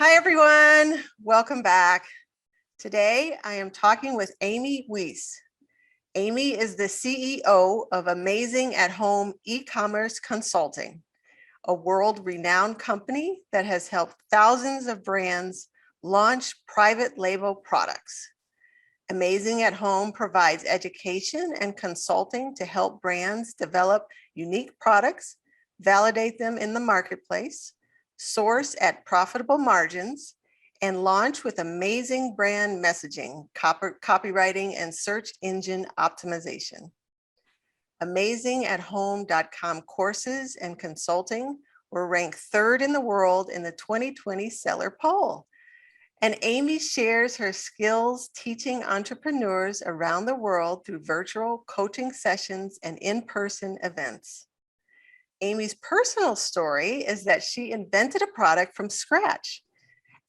Hi, everyone. Welcome back. Today, I am talking with Amy Weiss. Amy is the CEO of Amazing at Home E-commerce Consulting, a world-renowned company that has helped thousands of brands launch private label products. Amazing at Home provides education and consulting to help brands develop unique products, validate them in the marketplace, source at profitable margins, and launch with amazing brand messaging, copywriting, and search engine optimization. AmazingAtHome.com courses and consulting were ranked third in the world in the 2020 Seller Poll. And Amy shares her skills teaching entrepreneurs around the world through virtual coaching sessions and in-person events. Amy's personal story is that she invented a product from scratch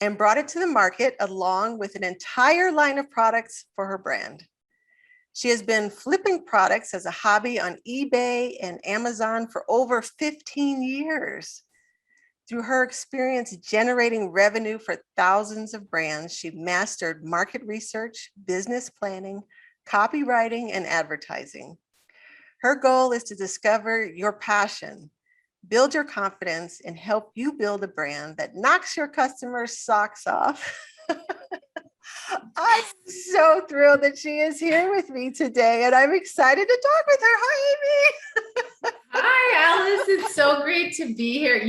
and brought it to the market along with an entire line of products for her brand. She has been flipping products as a hobby on eBay and Amazon for over 15 years. Through her experience generating revenue for thousands of brands, she mastered market research, business planning, copywriting, and advertising. Her goal is to discover your passion, build your confidence, and help you build a brand that knocks your customers' socks off. I'm so thrilled that she is here with me today, and I'm excited to talk with her. Hi, Amy. Hi, Alice. It's so great to be here.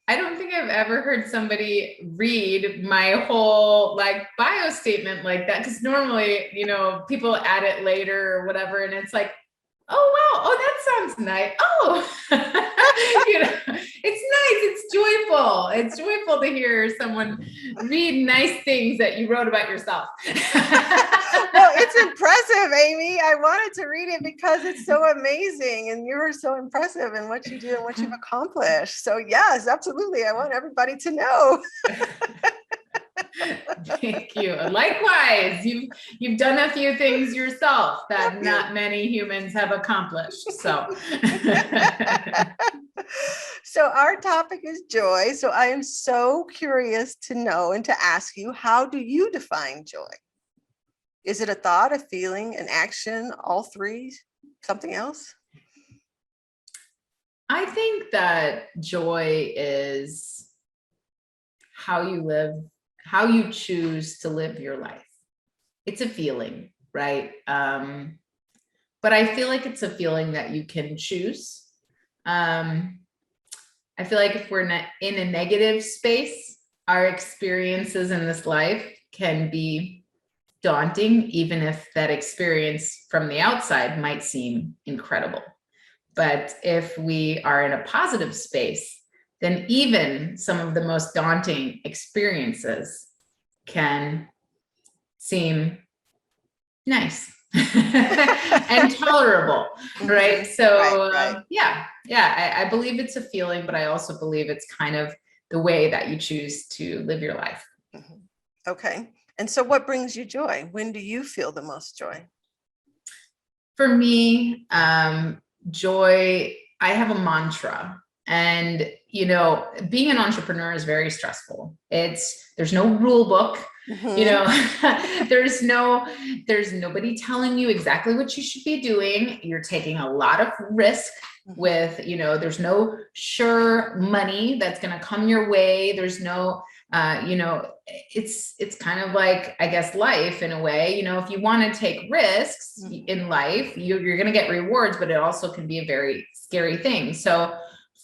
I don't think I've ever heard somebody read my whole bio statement like that. Cause normally, people add it later or whatever. And it's like, oh, wow. Oh, that sounds nice. Oh, it's nice. It's joyful. It's joyful to hear someone read nice things that you wrote about yourself. Well, it's impressive, Amy. I wanted to read it because it's so amazing and you're so impressive in what you do and what you've accomplished. So yes, absolutely. I want everybody to know. Thank you. Likewise, you've done a few things yourself that not many humans have accomplished. So So our topic is joy. So I am so curious to know and to ask you, how do you define joy? Is it a thought, a feeling, an action, all three, something else? I think that joy is how you live, how you choose to live your life. It's a feeling, right? But I feel like it's a feeling that you can choose. I feel like if we're in a negative space, our experiences in this life can be daunting, even if that experience from the outside might seem incredible. But if we are in a positive space, then even some of the most daunting experiences can seem nice and tolerable, right? So right. I believe it's a feeling, but I also believe it's kind of the way that you choose to live your life. Okay. And so what brings you joy? When do you feel the most joy? For me, joy, I have a mantra, and being an entrepreneur is very stressful. There's no rule book, there's nobody telling you exactly what you should be doing. You're taking a lot of risk with, there's no sure money that's going to come your way. There's no, it's kind of like, I guess, life in a way. If you want to take risks in life, you're going to get rewards, but it also can be a very scary thing. So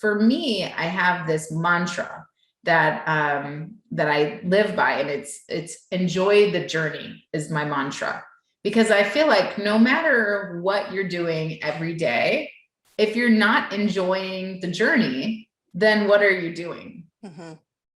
for me, I have this mantra that I live by, and it's enjoy the journey is my mantra, because I feel like no matter what you're doing every day, if you're not enjoying the journey, then what are you doing?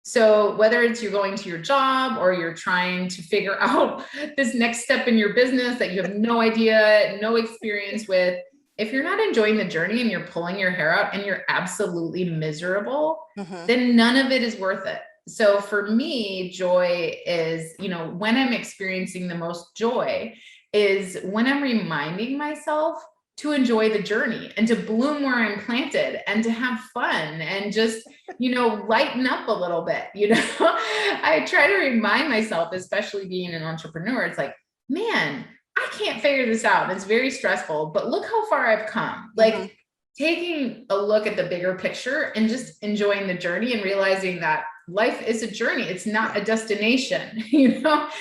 So whether it's you're going to your job or you're trying to figure out this next step in your business that you have no idea, no experience with, if you're not enjoying the journey and you're pulling your hair out and you're absolutely miserable, then none of it is worth it. So for me, joy is, when I'm experiencing the most joy is when I'm reminding myself to enjoy the journey and to bloom where I'm planted and to have fun and just, lighten up a little bit. I try to remind myself, especially being an entrepreneur, it's like, man, I can't figure this out. It's very stressful, but look how far I've come. Like taking a look at the bigger picture and just enjoying the journey and realizing that life is a journey. It's not a destination. We can't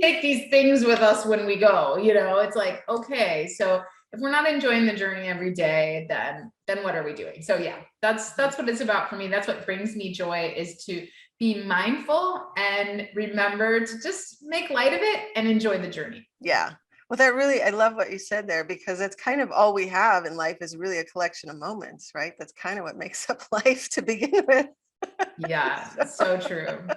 take these things with us when we go, it's like, okay, so if we're not enjoying the journey every day, then what are we doing? So yeah, that's what it's about for me. That's what brings me joy, is to be mindful and remember to just make light of it and enjoy the journey. Yeah. Well, I love what you said there, because that's kind of all we have in life, is really a collection of moments, right? That's kind of what makes up life to begin with. Yeah, so true.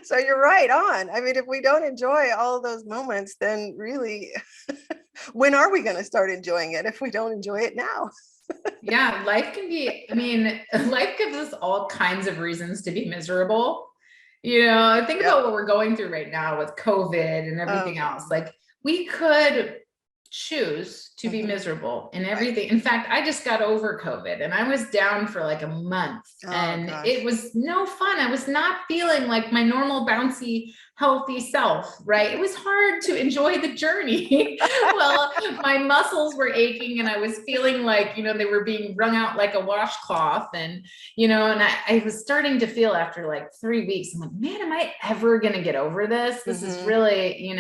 So you're right on. I mean, if we don't enjoy all of those moments, then really, when are we going to start enjoying it if we don't enjoy it now? Yeah, life gives us all kinds of reasons to be miserable. Think about what we're going through right now with COVID and everything else. Like, we could choose to be miserable in everything. In fact, I just got over COVID and I was down for like a month and it was no fun. I was not feeling like my normal bouncy, healthy self, right? It was hard to enjoy the journey. Well, my muscles were aching and I was feeling like, they were being wrung out like a washcloth. And, and I was starting to feel after like 3 weeks, I'm like, man, am I ever going to get over this? This is really,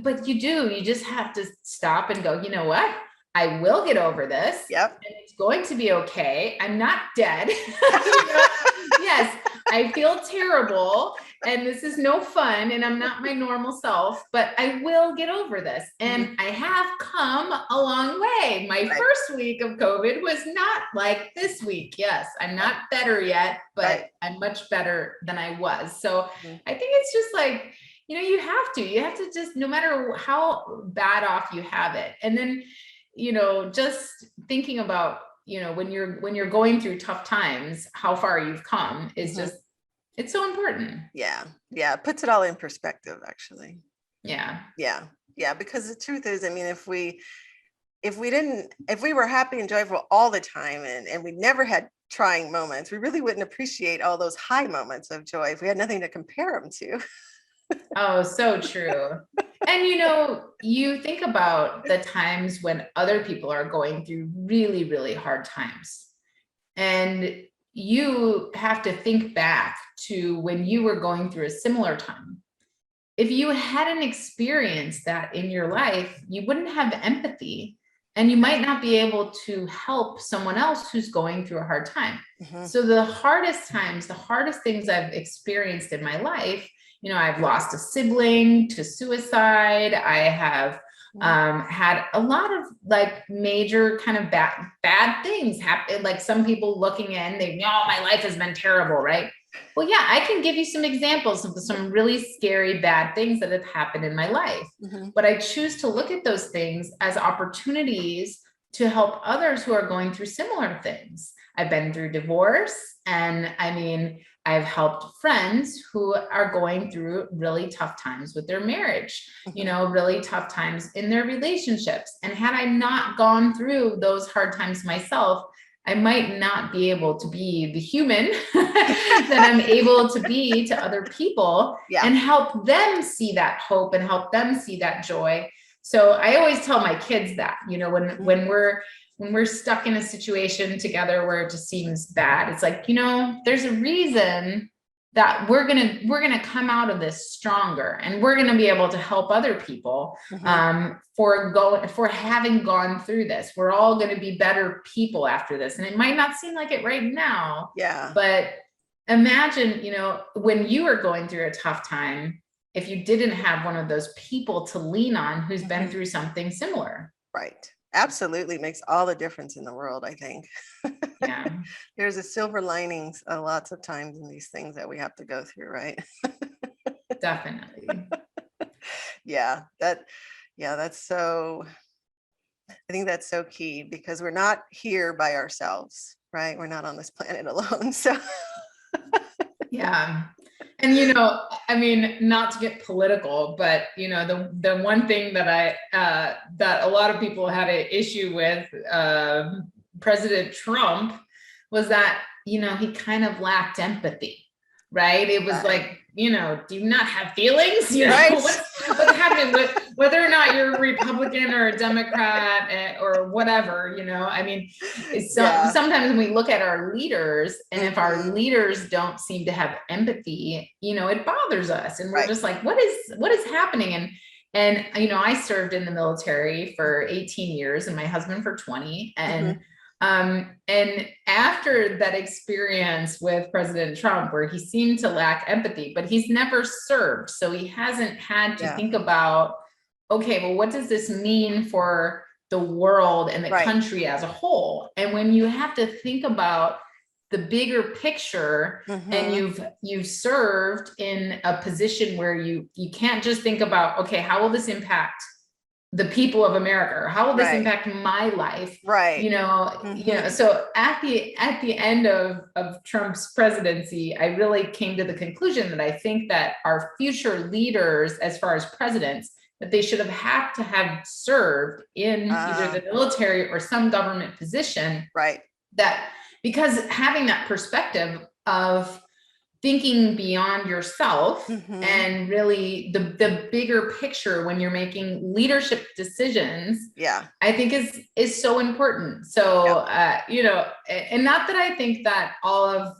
but you just have to stop and go, you know what? I will get over this. Yep. And it's going to be okay. I'm not dead. Yes, I feel terrible and this is no fun and I'm not my normal self, but I will get over this. And I have come a long way. My first week of COVID was not like this week. Yes, I'm not better yet, but I'm much better than I was. So I think it's just like, you have to just, no matter how bad off you have it. And then, just thinking about, when you're going through tough times, how far you've come is just, it's so important. Yeah. Yeah. It puts it all in perspective, actually. Yeah. Yeah. Yeah. Because the truth is, I mean, if we were happy and joyful all the time and we never had trying moments, we really wouldn't appreciate all those high moments of joy if we had nothing to compare them to. Oh, so true. And you think about the times when other people are going through really, really hard times. And you have to think back to when you were going through a similar time. If you hadn't experienced that in your life, you wouldn't have empathy and you might not be able to help someone else who's going through a hard time. So the hardest times, the hardest things I've experienced in my life, I've lost a sibling to suicide. I have had a lot of like major kind of bad things happen. Like some people looking in, my life has been terrible, right? Well, yeah, I can give you some examples of some really scary, bad things that have happened in my life. But I choose to look at those things as opportunities to help others who are going through similar things. I've been through divorce, and I've helped friends who are going through really tough times with their marriage, really tough times in their relationships. And had I not gone through those hard times myself, I might not be able to be the human that I'm able to be to other people and help them see that hope and help them see that joy. So I always tell my kids that, when we're stuck in a situation together where it just seems bad, it's like, there's a reason that we're gonna come out of this stronger, and we're gonna be able to help other people for having gone through this. We're all gonna be better people after this, and it might not seem like it right now. Yeah. But imagine, when you are going through a tough time, if you didn't have one of those people to lean on who's been through something similar. Right. Absolutely makes all the difference in the world, I think. Yeah. There's a silver linings lots of times in these things that we have to go through, right? Definitely. That's so, I think that's so key, because we're not here by ourselves, right? We're not on this planet alone. So yeah. And, I mean, not to get political, but, the one thing that that a lot of people had an issue with, President Trump was that, he kind of lacked empathy, right? It was like, do you not have feelings? Right. What's happening with whether or not you're a Republican or a Democrat or whatever, I mean, sometimes when we look at our leaders and if our leaders don't seem to have empathy, it bothers us. And we're just like, what is happening? And I served in the military for 18 years and my husband for 20. And after that experience with President Trump, where he seemed to lack empathy, but he's never served. So he hasn't had to think about, okay, well, what does this mean for the world and the country as a whole? And when you have to think about the bigger picture and you've served in a position where you can't just think about, okay, how will this impact the people of America, or how will this impact my life? So at the end of Trump's presidency, I really came to the conclusion that I think that our future leaders, as far as presidents, that they should have to have served in either the military or some government position. That because having that perspective of thinking beyond yourself and really the bigger picture when you're making leadership decisions, I think is so important. So, and not that I think that all of,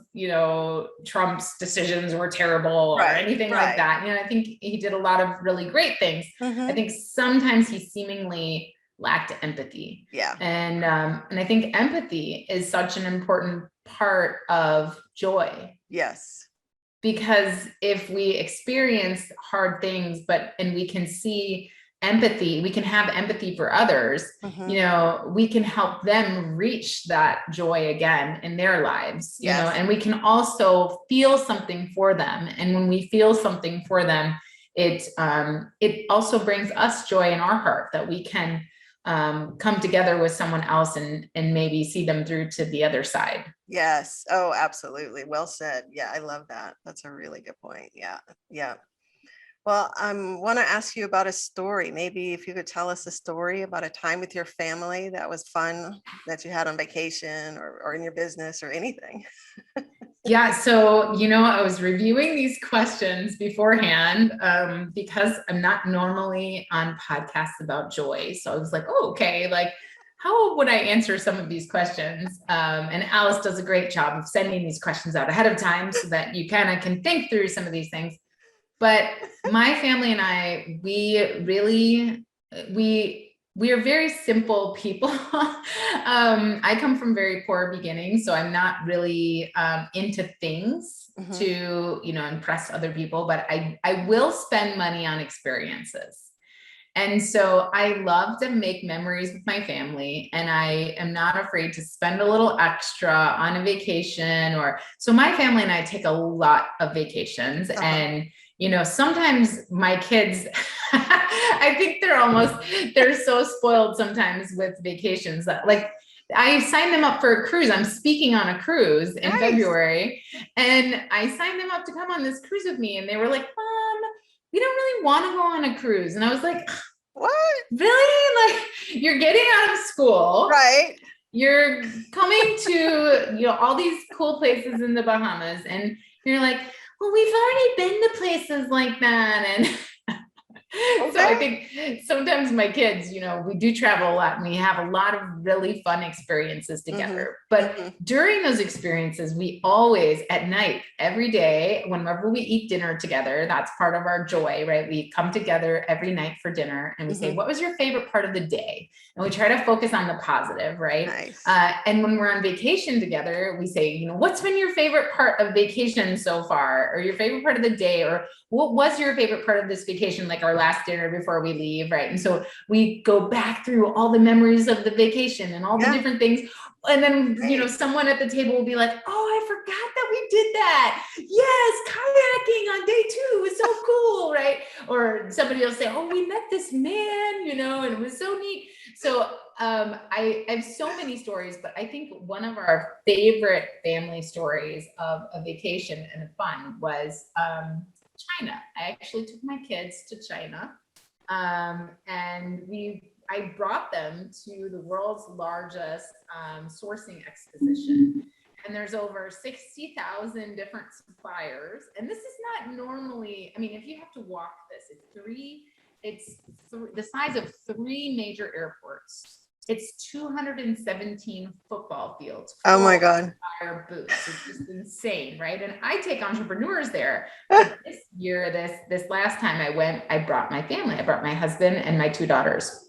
Trump's decisions were terrible or anything like that. I think he did a lot of really great things. I think sometimes he seemingly lacked empathy. And I think empathy is such an important part of joy. Because if we experience hard things, and we can see empathy, we can have empathy for others, we can help them reach that joy again in their lives, and we can also feel something for them. And when we feel something for them, it also brings us joy in our heart that we can come together with someone else and maybe see them through to the other side. Yes. Oh, absolutely. Well said. Yeah, I love that. That's a really good point. Yeah. Well, I want to ask you about a story. Maybe if you could tell us a story about a time with your family that was fun, that you had on vacation or in your business or anything. Yeah. So, I was reviewing these questions beforehand because I'm not normally on podcasts about joy. So I was like, oh, okay. Like, how would I answer some of these questions? And Alice does a great job of sending these questions out ahead of time so that you kind of can think through some of these things. But my family and I, we are very simple people. I come from very poor beginnings, so I'm not really into things to, impress other people, but I will spend money on experiences. And so I love to make memories with my family, and I am not afraid to spend a little extra on a vacation so my family and I take a lot of vacations and sometimes my kids, I think they're so spoiled sometimes with vacations that like I signed them up for a cruise. I'm speaking on a cruise in February, and I signed them up to come on this cruise with me. And they were like, Mom, we don't really want to go on a cruise. And I was like, what? Really? Like, you're getting out of school. You're coming to, all these cool places in the Bahamas. And you're like, well, we've already been to places like that. And so I think sometimes my kids, we do travel a lot and we have a lot of really fun experiences together. But during those experiences, we always at night, every day, whenever we eat dinner together, that's part of our joy, right? We come together every night for dinner and we say, what was your favorite part of the day? And we try to focus on the positive, right? And when we're on vacation together, we say, what's been your favorite part of vacation so far? Or your favorite part of the day? Or what was your favorite part of this vacation? Like our last dinner before we leave, right? And so we go back through all the memories of the vacation and all the different things. And then, someone at the table will be like, oh, I forgot that we did that. Yes, kayaking on day 2 was so cool, right? Or somebody will say, oh, we met this man, you know, and it was so neat. So I have so many stories, but I think one of our favorite family stories of a vacation and fun was China. I actually took my kids to China, and I brought them to the world's largest sourcing exposition. And there's over 60,000 different suppliers. And this is not normally, I mean, if you have to walk this, it's the size of 3 major airports. It's 217 football fields. Oh my God. Supplier booths. It's just insane, right? And I take entrepreneurs there. But this year, this last time I went, I brought my family. I brought my husband and my 2 daughters.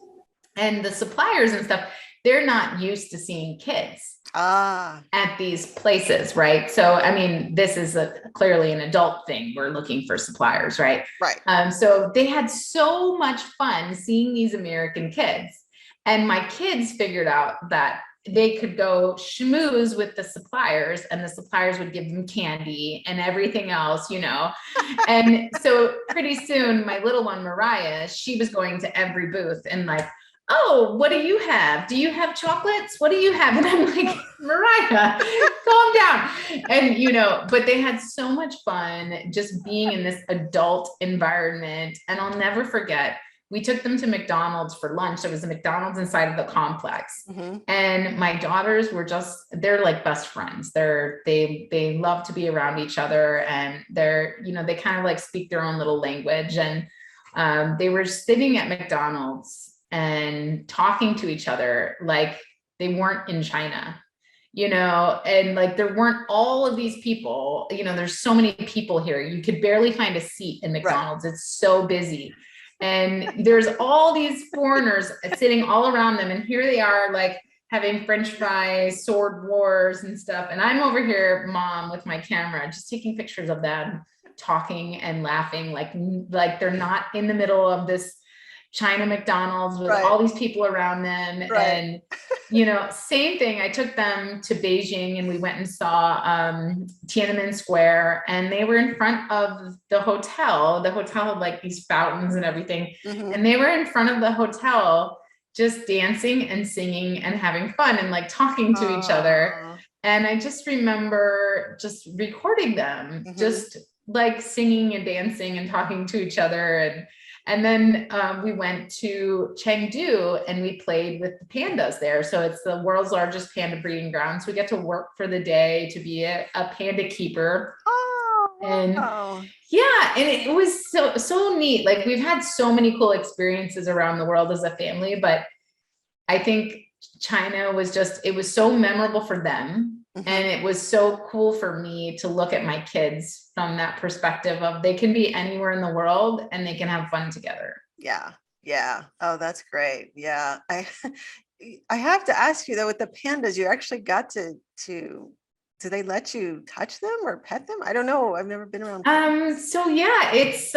And the suppliers and stuff, they're not used to seeing kids at these places, right? So, I mean, this is clearly an adult thing. We're looking for suppliers, right? Right. So they had so much fun seeing these American kids. And my kids figured out that they could go schmooze with the suppliers, and the suppliers would give them candy and everything else, you know? And so pretty soon, my little one, Mariah, she was going to every booth and like, oh, what do you have? Do you have chocolates? What do you have? And I'm like, Mariah, calm down. And, you know, but they had so much fun just being in this adult environment. And I'll never forget, we took them to McDonald's for lunch. There was a McDonald's inside of the complex. Mm-hmm. And my daughters were they're like best friends. They love to be around each other, and they kind of like speak their own little language. And they were sitting at McDonald's and talking to each other like they weren't in China, you know, and like there weren't all of these people, you know, there's so many people here. You could barely find a seat in McDonald's. Right. It's so busy. And there's all these foreigners sitting all around them. And here they are, like having French fries, sword wars and stuff. And I'm over here, mom, with my camera, just taking pictures of them, talking and laughing like they're not in the middle of this China McDonald's with all these people around them. Right. And, you know, same thing. I took them to Beijing and we went and saw Tiananmen Square, and they were in front of the hotel. The hotel had like these fountains and everything. Mm-hmm. And they were in front of the hotel just dancing and singing and having fun and like talking to each other. And I just remember just recording them, just like singing and dancing and talking to each other. And then we went to Chengdu and we played with the pandas there. So it's the world's largest panda breeding ground. So we get to work for the day to be a panda keeper. And yeah, and it was so neat. Like we've had so many cool experiences around the world as a family, but I think China was it was so memorable for them. Mm-hmm. And it was so cool for me to look at my kids from that perspective of they can be anywhere in the world and they can have fun together. Yeah. Yeah. Oh, that's great. Yeah. I have to ask you though, with the pandas, you actually got to do they let you touch them or pet them? I don't know. I've never been around. So yeah, it's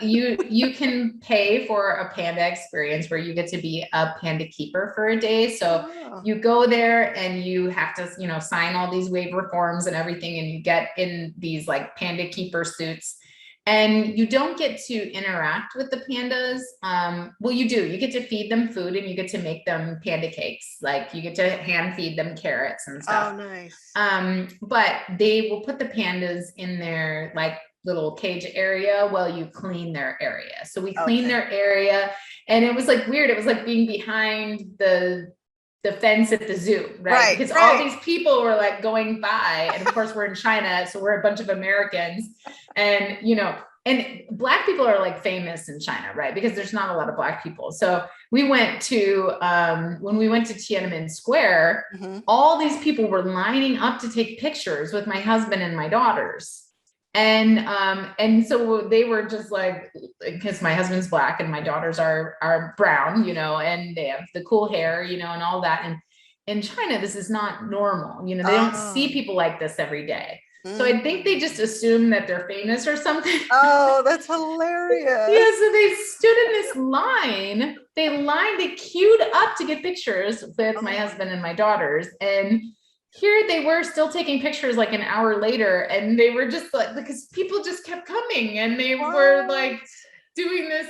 you can pay for a Panda Experience where you get to be a panda keeper for a day. So you go there and you have to, you know, sign all these waiver forms and everything, and you get in these like panda keeper suits. And you don't get to interact with the pandas. Well, you do. You get to feed them food and you get to make them panda cakes. Like you get to hand feed them carrots and stuff. Oh, nice. But they will put the pandas in their like little cage area while you clean their area. So we clean their area, and it was like weird. It was like being behind the fence at the zoo, right? Because all these people were like going by, and of course we're in China, so we're a bunch of Americans, and you know, and Black people are like famous in China, right? Because there's not a lot of Black people. So we went to when we went to Tiananmen Square, all these people were lining up to take pictures with my husband and my daughters. And so they were just like, because my husband's Black and my daughters are brown, you know, and they have the cool hair, you know, and all that. And in China, this is not normal. You know, they don't see people like this every day. So I think they just assume that they're famous or something. Oh, that's hilarious. Yeah, so they stood in this line. They queued up to get pictures with my husband and my daughters. And here they were still taking pictures like an hour later, and they were just like, because people just kept coming, and they were like, doing this,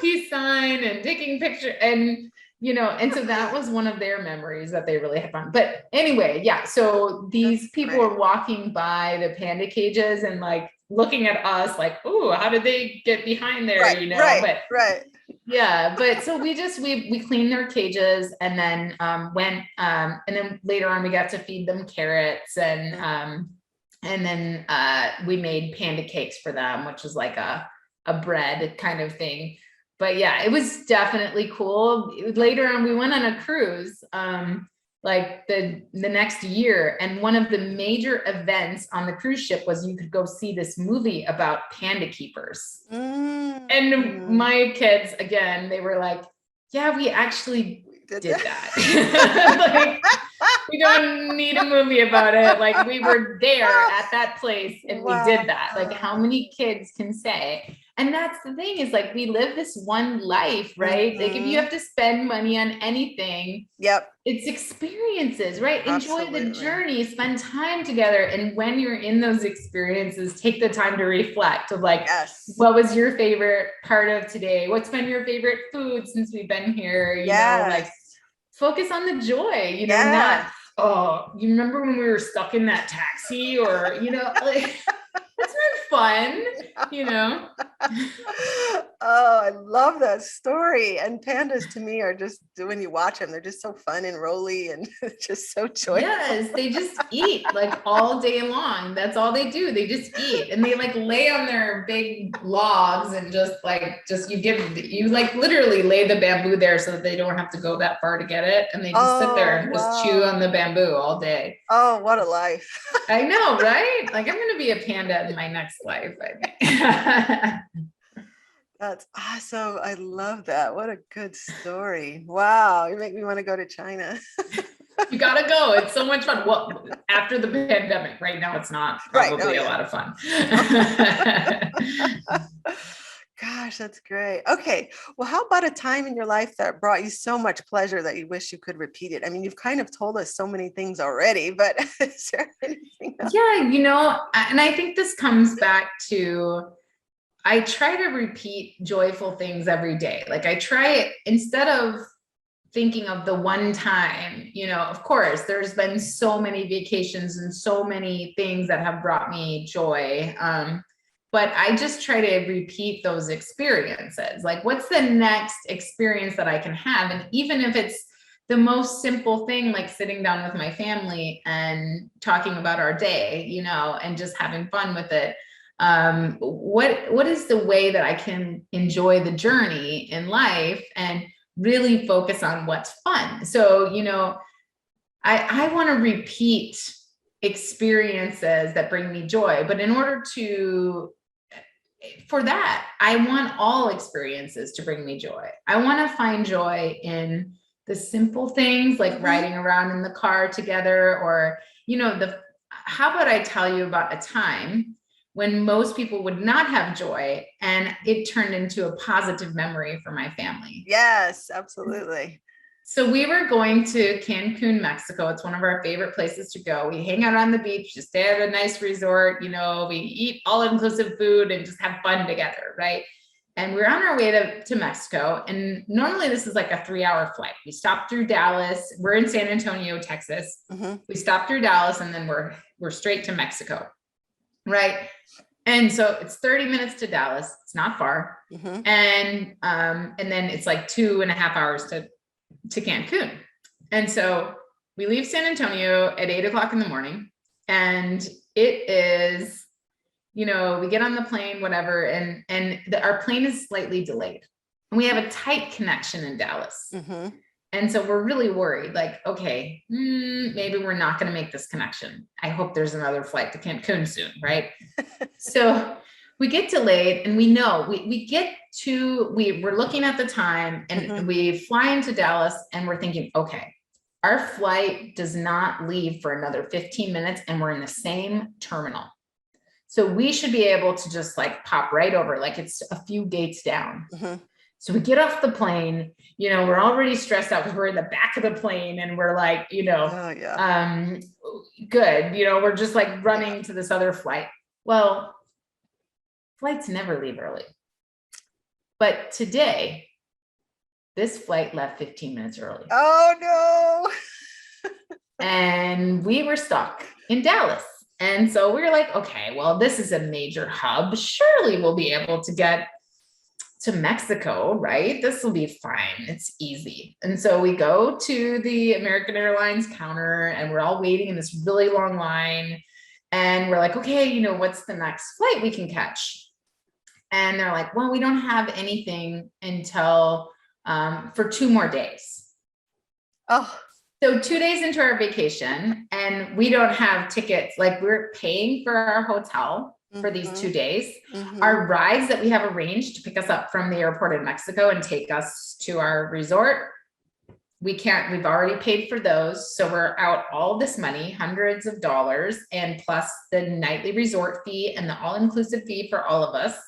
peace sign and taking picture and, and so that was one of their memories that they really had fun. But anyway, yeah. So these That's people great. were walking by the panda cages and like looking at us like, oh, how did they get behind there? Right, right, But right. yeah, but so we cleaned their cages and then went and then later on we got to feed them carrots and then we made panda cakes for them, which was like a bread kind of thing. But yeah, it was definitely cool. Later on, we went on a cruise like the next year, and one of the major events on the cruise ship was you could go see this movie about panda keepers. And my kids, again, they were like, yeah, we actually did that. Like, we don't need a movie about it. Like, we were there at that place and we did that. Like, how many kids can say? And that's the thing is like, we live this one life, right? Like, if you have to spend money on anything, it's experiences, right? Enjoy the journey, spend time together. And when you're in those experiences, take the time to reflect of like, what was your favorite part of today? What's been your favorite food since we've been here? Like focus on the joy, not, oh, you remember when we were stuck in that taxi or, like that's not fun, Oh, I love that story. And pandas to me are just, when you watch them, they're just so fun and rolly and just so joyful. Yes, they just eat like all day long. That's all they do. They just eat and they like lay on their big logs and just you like literally lay the bamboo there so that they don't have to go that far to get it. And they just sit there and just chew on the bamboo all day. Oh, what a life. I know, right? Like I'm going to be a panda in my next life, I think. That's awesome. I love that. What a good story. Wow. You make me want to go to China. You gotta go. It's so much fun. Well, after the pandemic, right now it's not probably a lot of fun. Gosh, that's great. Okay. Well, how about a time in your life that brought you so much pleasure that you wish you could repeat it? I mean, you've kind of told us so many things already, but is there anything else? Yeah, and I think this comes back to I try to repeat joyful things every day. Like I try it instead of thinking of the one time, of course, there's been so many vacations and so many things that have brought me joy. But I just try to repeat those experiences. Like, what's the next experience that I can have? And even if it's the most simple thing, like sitting down with my family and talking about our day, and just having fun with it. What is the way that I can enjoy the journey in life and really focus on what's fun? So, I want to repeat experiences that bring me joy, but in order for that, I want all experiences to bring me joy. I want to find joy in the simple things like riding around in the car together, or, how about I tell you about a time when most people would not have joy and it turned into a positive memory for my family. Yes, absolutely. So we were going to Cancun, Mexico. It's one of our favorite places to go. We hang out on the beach, just stay at a nice resort, we eat all-inclusive food and just have fun together, right? And we're on our way to Mexico. And normally this is like a 3-hour flight. We stopped through Dallas. We're in San Antonio, Texas. We stopped through Dallas and then we're straight to Mexico. Right. And so it's 30 minutes to Dallas. It's not far. And then it's like 2.5 hours to Cancun. And so we leave San Antonio at 8:00 in the morning, and it is, we get on the plane, whatever. And our plane is slightly delayed and we have a tight connection in Dallas. And so we're really worried, like, okay, maybe we're not going to make this connection. I hope there's another flight to Cancun soon, right? So we get delayed and we know we're looking at the time and we fly into Dallas and we're thinking, okay, our flight does not leave for another 15 minutes and we're in the same terminal. So we should be able to just like pop right over, like it's a few gates down. So we get off the plane, we're already stressed out because we're in the back of the plane and we're like, good, we're just like running to this other flight. Well, flights never leave early. But today, this flight left 15 minutes early. Oh no. And we were stuck in Dallas. And so we were like, okay, well, this is a major hub. Surely we'll be able to get to Mexico, right? This will be fine. It's easy. And so we go to the American Airlines counter and we're all waiting in this really long line. And we're like, okay, you know, what's the next flight we can catch? And they're like, well, we don't have anything until for 2 more days. Oh. So 2 days into our vacation and we don't have tickets. Like we're paying for our hotel for these 2 days. Our rides that we have arranged to pick us up from the airport in Mexico and take us to our resort, we've already paid for those. So we're out all this money, hundreds of dollars, and plus the nightly resort fee and the all-inclusive fee for all of us.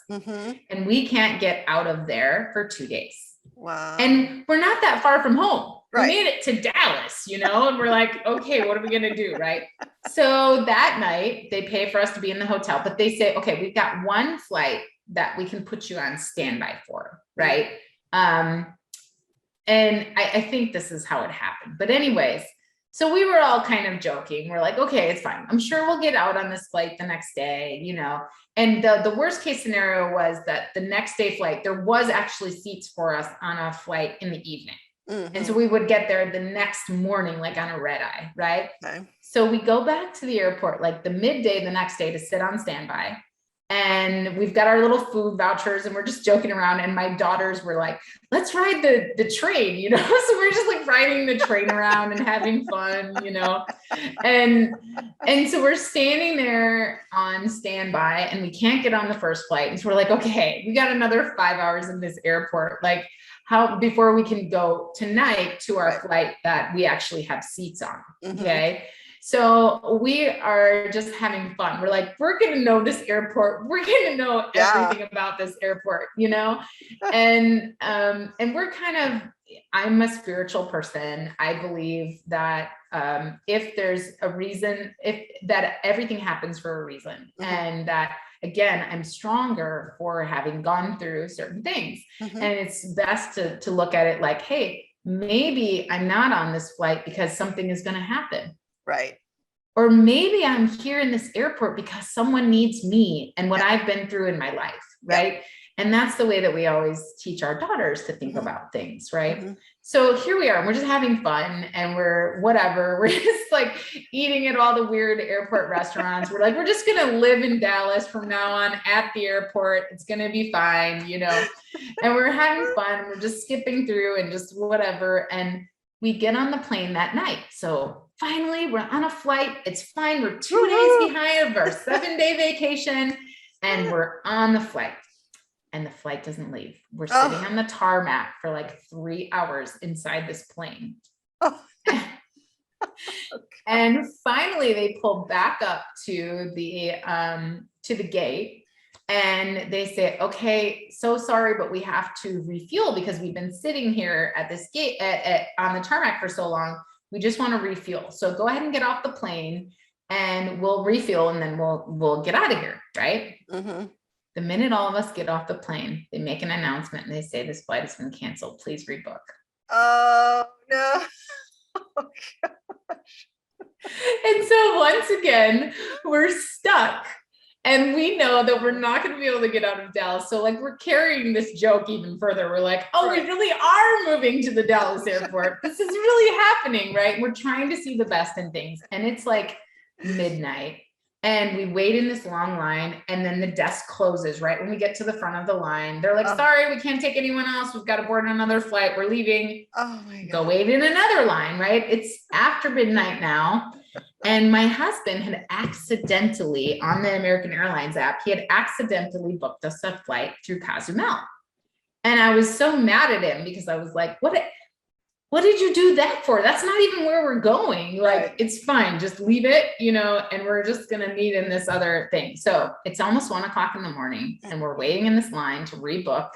And we can't get out of there for 2 days. Wow. And we're not that far from home. Right. We made it to Dallas, you know, and we're like, okay, what are we going to do? Right. So that night they pay for us to be in the hotel, but they say, okay, we've got one flight that we can put you on standby for. Right. And I think this is how it happened, but anyways, so we were all kind of joking. We're like, okay, it's fine. I'm sure we'll get out on this flight the next day, you know. And the worst case scenario was that the next day flight, there was actually seats for us on a flight in the evening. And so we would get there the next morning, like on a red eye, right? Okay. So we go back to the airport, like the midday, the next day to sit on standby. And we've got our little food vouchers and we're just joking around. And my daughters were like, let's ride the train, you know? So we're just like riding the train around and having fun, you know? And so we're standing there on standby and we can't get on the first flight. And so we're like, okay, we got another 5 hours in this airport. Like how, before we can go tonight to our flight that we actually have seats on. Okay. So we are just having fun. We're like, we're going to know this airport. We're going to know everything about this airport, you know? And we're kind of, I'm a spiritual person. I believe that if there's a reason, that everything happens for a reason, and that, again, I'm stronger for having gone through certain things. And it's best to look at it like, hey, maybe I'm not on this flight because something is going to happen. Right. Or maybe I'm here in this airport because someone needs me and what I've been through in my life. Right. And that's the way that we always teach our daughters to think about things. Right. So here we are, we're just having fun and we're whatever. We're just like eating at all the weird airport restaurants. We're like, we're just going to live in Dallas from now on at the airport. It's going to be fine, you know, and we're having fun. We're just skipping through and just whatever. And we get on the plane that night. So finally we're on a flight. It's fine. We're 2 days behind of our 7-day vacation and we're on the flight and the flight doesn't leave. We're sitting on the tarmac for like 3 hours inside this plane. And finally they pull back up to the gate. And they say, okay, so sorry, but we have to refuel because we've been sitting here at this gate on the tarmac for so long. We just want to refuel. So go ahead and get off the plane and we'll refuel and then we'll get out of here. Right. The minute all of us get off the plane, they make an announcement and they say this flight has been canceled. Please rebook. Oh no. Oh, gosh. And so once again, we're stuck. And we know that we're not going to be able to get out of Dallas. So like we're carrying this joke even further. We're like, oh, we really are moving to the Dallas airport. This is really happening, right? We're trying to see the best in things. And it's like midnight and we wait in this long line and then the desk closes right when we get to the front of the line. They're like, sorry, we can't take anyone else. We've got to board another flight. We're leaving. Oh my God. Go wait in another line, right? It's after midnight now. And my husband had accidentally, on the American Airlines app, he had accidentally booked us a flight through Cozumel. And I was so mad at him because I was like, what did you do that for? That's not even where we're going. Like, it's fine. Just leave it, you know, and we're just going to meet in this other thing. So it's almost 1 o'clock in the morning and we're waiting in this line to rebook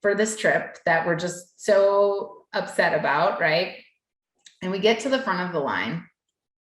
for this trip that we're just so upset about. Right. And we get to the front of the line.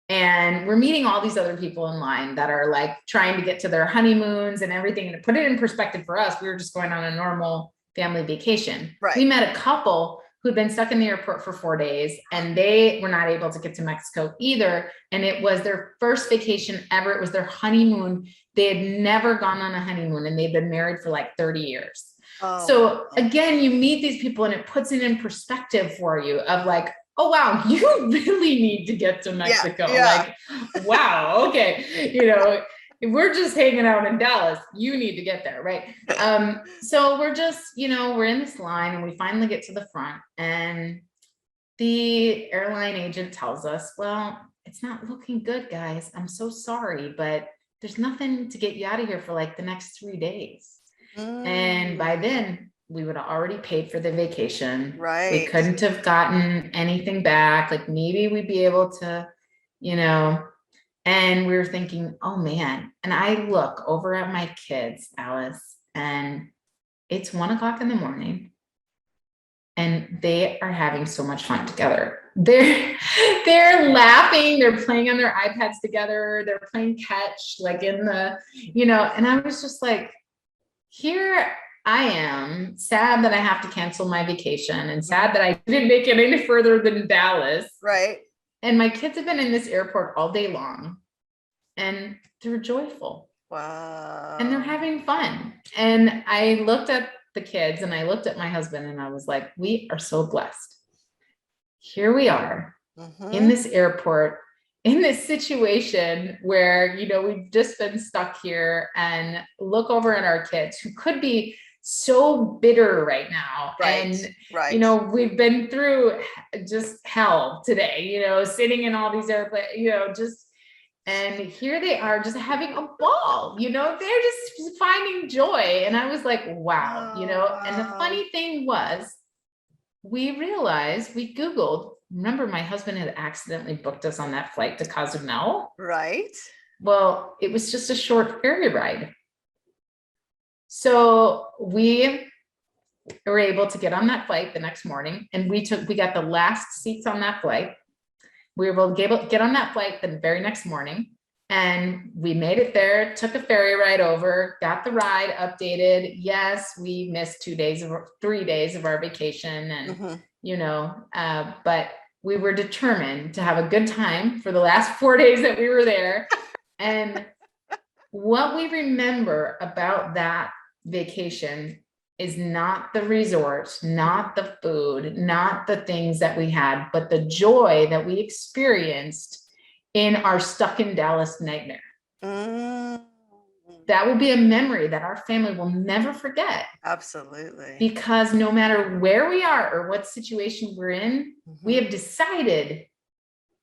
And we're meeting all these other people in line that are like trying to get to their honeymoons and everything. And to put it in perspective for us, we were just going on a normal family vacation. Right. We met a couple who'd been stuck in the airport for 4 days, and they were not able to get to Mexico either. And it was their first vacation ever. It was their honeymoon. They had never gone on a honeymoon, and they'd been married for like 30 years. Oh, so again, you meet these people and it puts it in perspective for you of like, oh, wow, you really need to get to Mexico. Yeah. Like, wow, okay. We're just hanging out in Dallas. You need to get there, right? So we're just, we're in this line and we finally get to the front, and the airline agent tells us, well, it's not looking good, guys. I'm so sorry, but there's nothing to get you out of here for like the next 3 days. And by then we would have already paid for the vacation. Right. We couldn't have gotten anything back. Like maybe we'd be able to, and we were thinking, oh man. And I look over at my kids, Alice, and it's 1 o'clock in the morning and they are having so much fun together. They're laughing, they're playing on their iPads together, they're playing catch, like in the, and I was just like, here I am, sad that I have to cancel my vacation and sad that I didn't make it any further than Dallas. Right. And my kids have been in this airport all day long and they're joyful. Wow. And they're having fun. And I looked at the kids and I looked at my husband and I was like, we are so blessed. Here we are in this airport, in this situation where, we've just been stuck here, and look over at our kids who could be so bitter right now. Right. And, we've been through just hell today, sitting in all these airplanes, and here they are just having a ball, they're just finding joy. And I was like, wow, and the funny thing was, we realized, we Googled, remember my husband had accidentally booked us on that flight to Cozumel. Right. Well, it was just a short ferry ride. So we were able to get on that flight the next morning, and we got the last seats on that flight. We were able to get on that flight the very next morning, and we made it there, took a ferry ride over, got the ride updated. Yes, we missed 3 days of our vacation, and but we were determined to have a good time for the last 4 days that we were there. And what we remember about that vacation is not the resort, not the food, not the things that we had, but the joy that we experienced in our stuck in Dallas nightmare. That will be a memory that our family will never forget. Absolutely. Because no matter where we are or what situation we're in, we have decided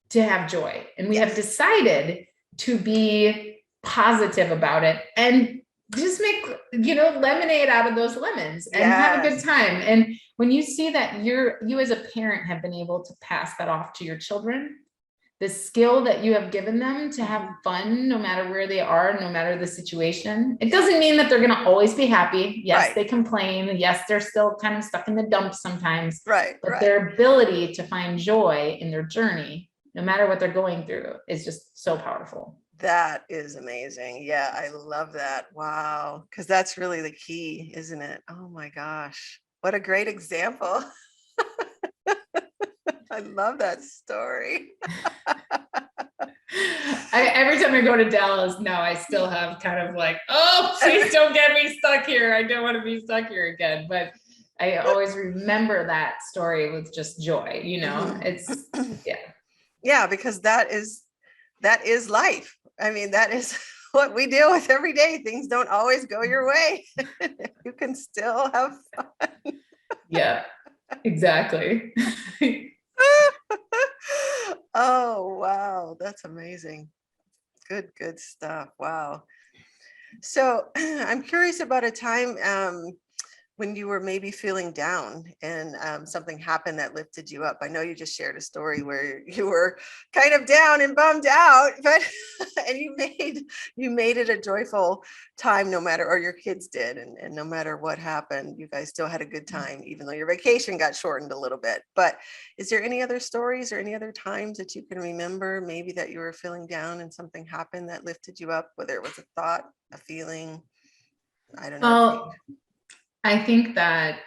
to have joy, and we have decided to be positive about it and just make, lemonade out of those lemons and have a good time. And when you see that you as a parent have been able to pass that off to your children, the skill that you have given them to have fun, no matter where they are, no matter the situation. It doesn't mean that they're going to always be happy. Yes, they complain. Yes, they're still kind of stuck in the dumps sometimes. Right. But their ability to find joy in their journey, no matter what they're going through, is just so powerful. That is amazing. Yeah, I love that. Wow. Because that's really the key, isn't it? Oh my gosh. What a great example. I love that story. Every time I go to Dallas now, I still have kind of like, oh, please don't get me stuck here. I don't want to be stuck here again. But I always remember that story with just joy, it's, Yeah, because that is life. I mean, that is what we deal with every day. Things don't always go your way. You can still have fun. Yeah, exactly. Oh, wow. That's amazing. Good stuff. Wow. So I'm curious about a time when you were maybe feeling down and something happened that lifted you up. I know you just shared a story where you were kind of down and bummed out, but and you made it a joyful time, no matter, or your kids did, and no matter what happened, you guys still had a good time, even though your vacation got shortened a little bit. But is there any other stories or any other times that you can remember, maybe that you were feeling down and something happened that lifted you up, whether it was a thought, a feeling, I don't know. I think that,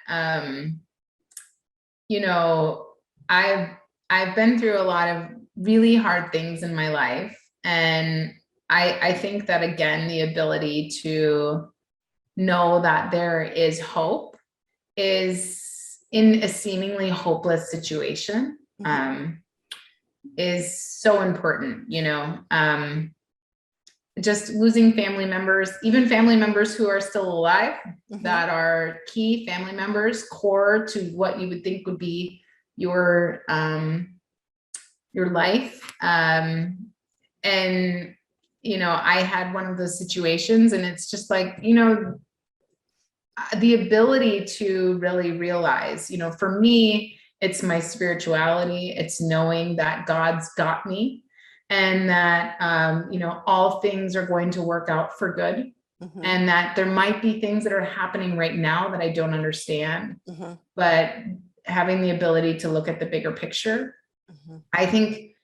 you know, I've, I've been through a lot of really hard things in my life. And I think that, again, the ability to know that there is hope is in a seemingly hopeless situation, is so important, just losing family members, even family members who are still alive, that are key family members, core to what you would think would be your life. And, I had one of those situations, and it's just like, the ability to really realize, for me, it's my spirituality. It's knowing that God's got me, and that, all things are going to work out for good. And that there might be things that are happening right now that I don't understand, but having the ability to look at the bigger picture, I think,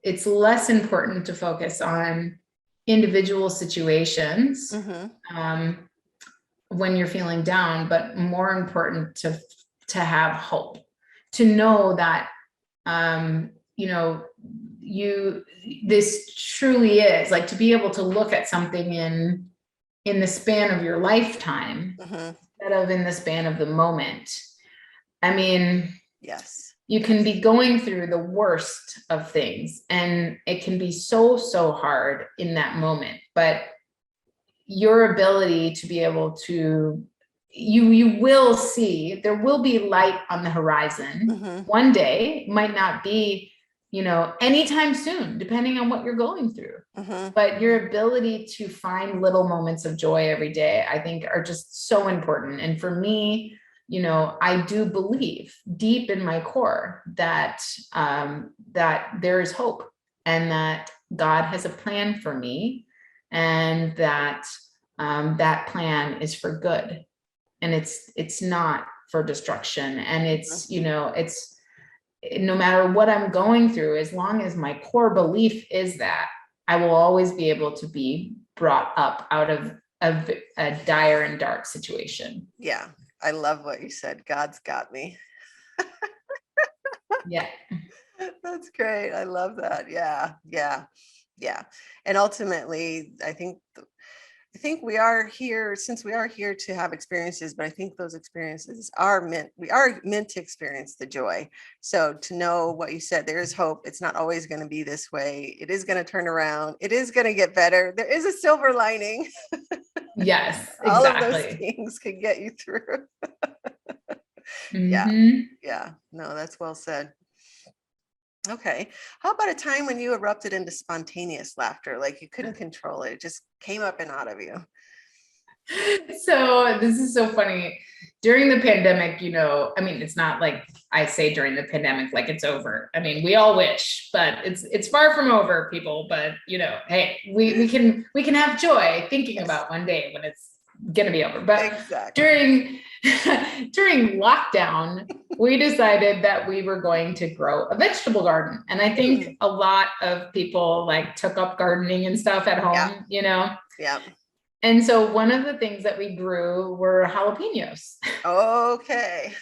it's less important to focus on individual situations when you're feeling down, but more important to have hope, to know that, this truly is like, to be able to look at something in the span of your lifetime instead of in the span of the moment. I mean, yes, you can be going through the worst of things, and it can be so, so hard in that moment, but your ability to be able to, you will see, there will be light on the horizon. One day, might not be, anytime soon, depending on what you're going through. But your ability to find little moments of joy every day, I think, are just so important. And for me, I do believe deep in my core that, that there is hope, and that God has a plan for me, and that, that plan is for good, and it's not for destruction. And it's, it's, no matter what I'm going through, as long as my core belief is that, I will always be able to be brought up out of a dire and dark situation. Yeah, I love what you said. God's got me. Yeah. That's great. I love that. Yeah, yeah, yeah. And ultimately, I think we are here, since we are here to have experiences, but I think those experiences we are meant to experience the joy. So to know what you said, there is hope. It's not always going to be this way. It is going to turn around. It is going to get better. There is a silver lining. Yes, All of those exactly. things can get you through. Yeah, yeah. No, that's well said. Okay. How about a time when you erupted into spontaneous laughter, like you couldn't control it? It just came up and out of you. So this is so funny. During the pandemic, I mean, it's not like I say during the pandemic like it's over. I mean, we all wish, but it's far from over, people. But hey, we can have joy thinking Yes, about one day when it's gonna be over. But exactly. during during lockdown, we decided that we were going to grow a vegetable garden. And I think a lot of people like took up gardening and stuff at home, Yeah. And so one of the things that we grew were jalapenos. Okay.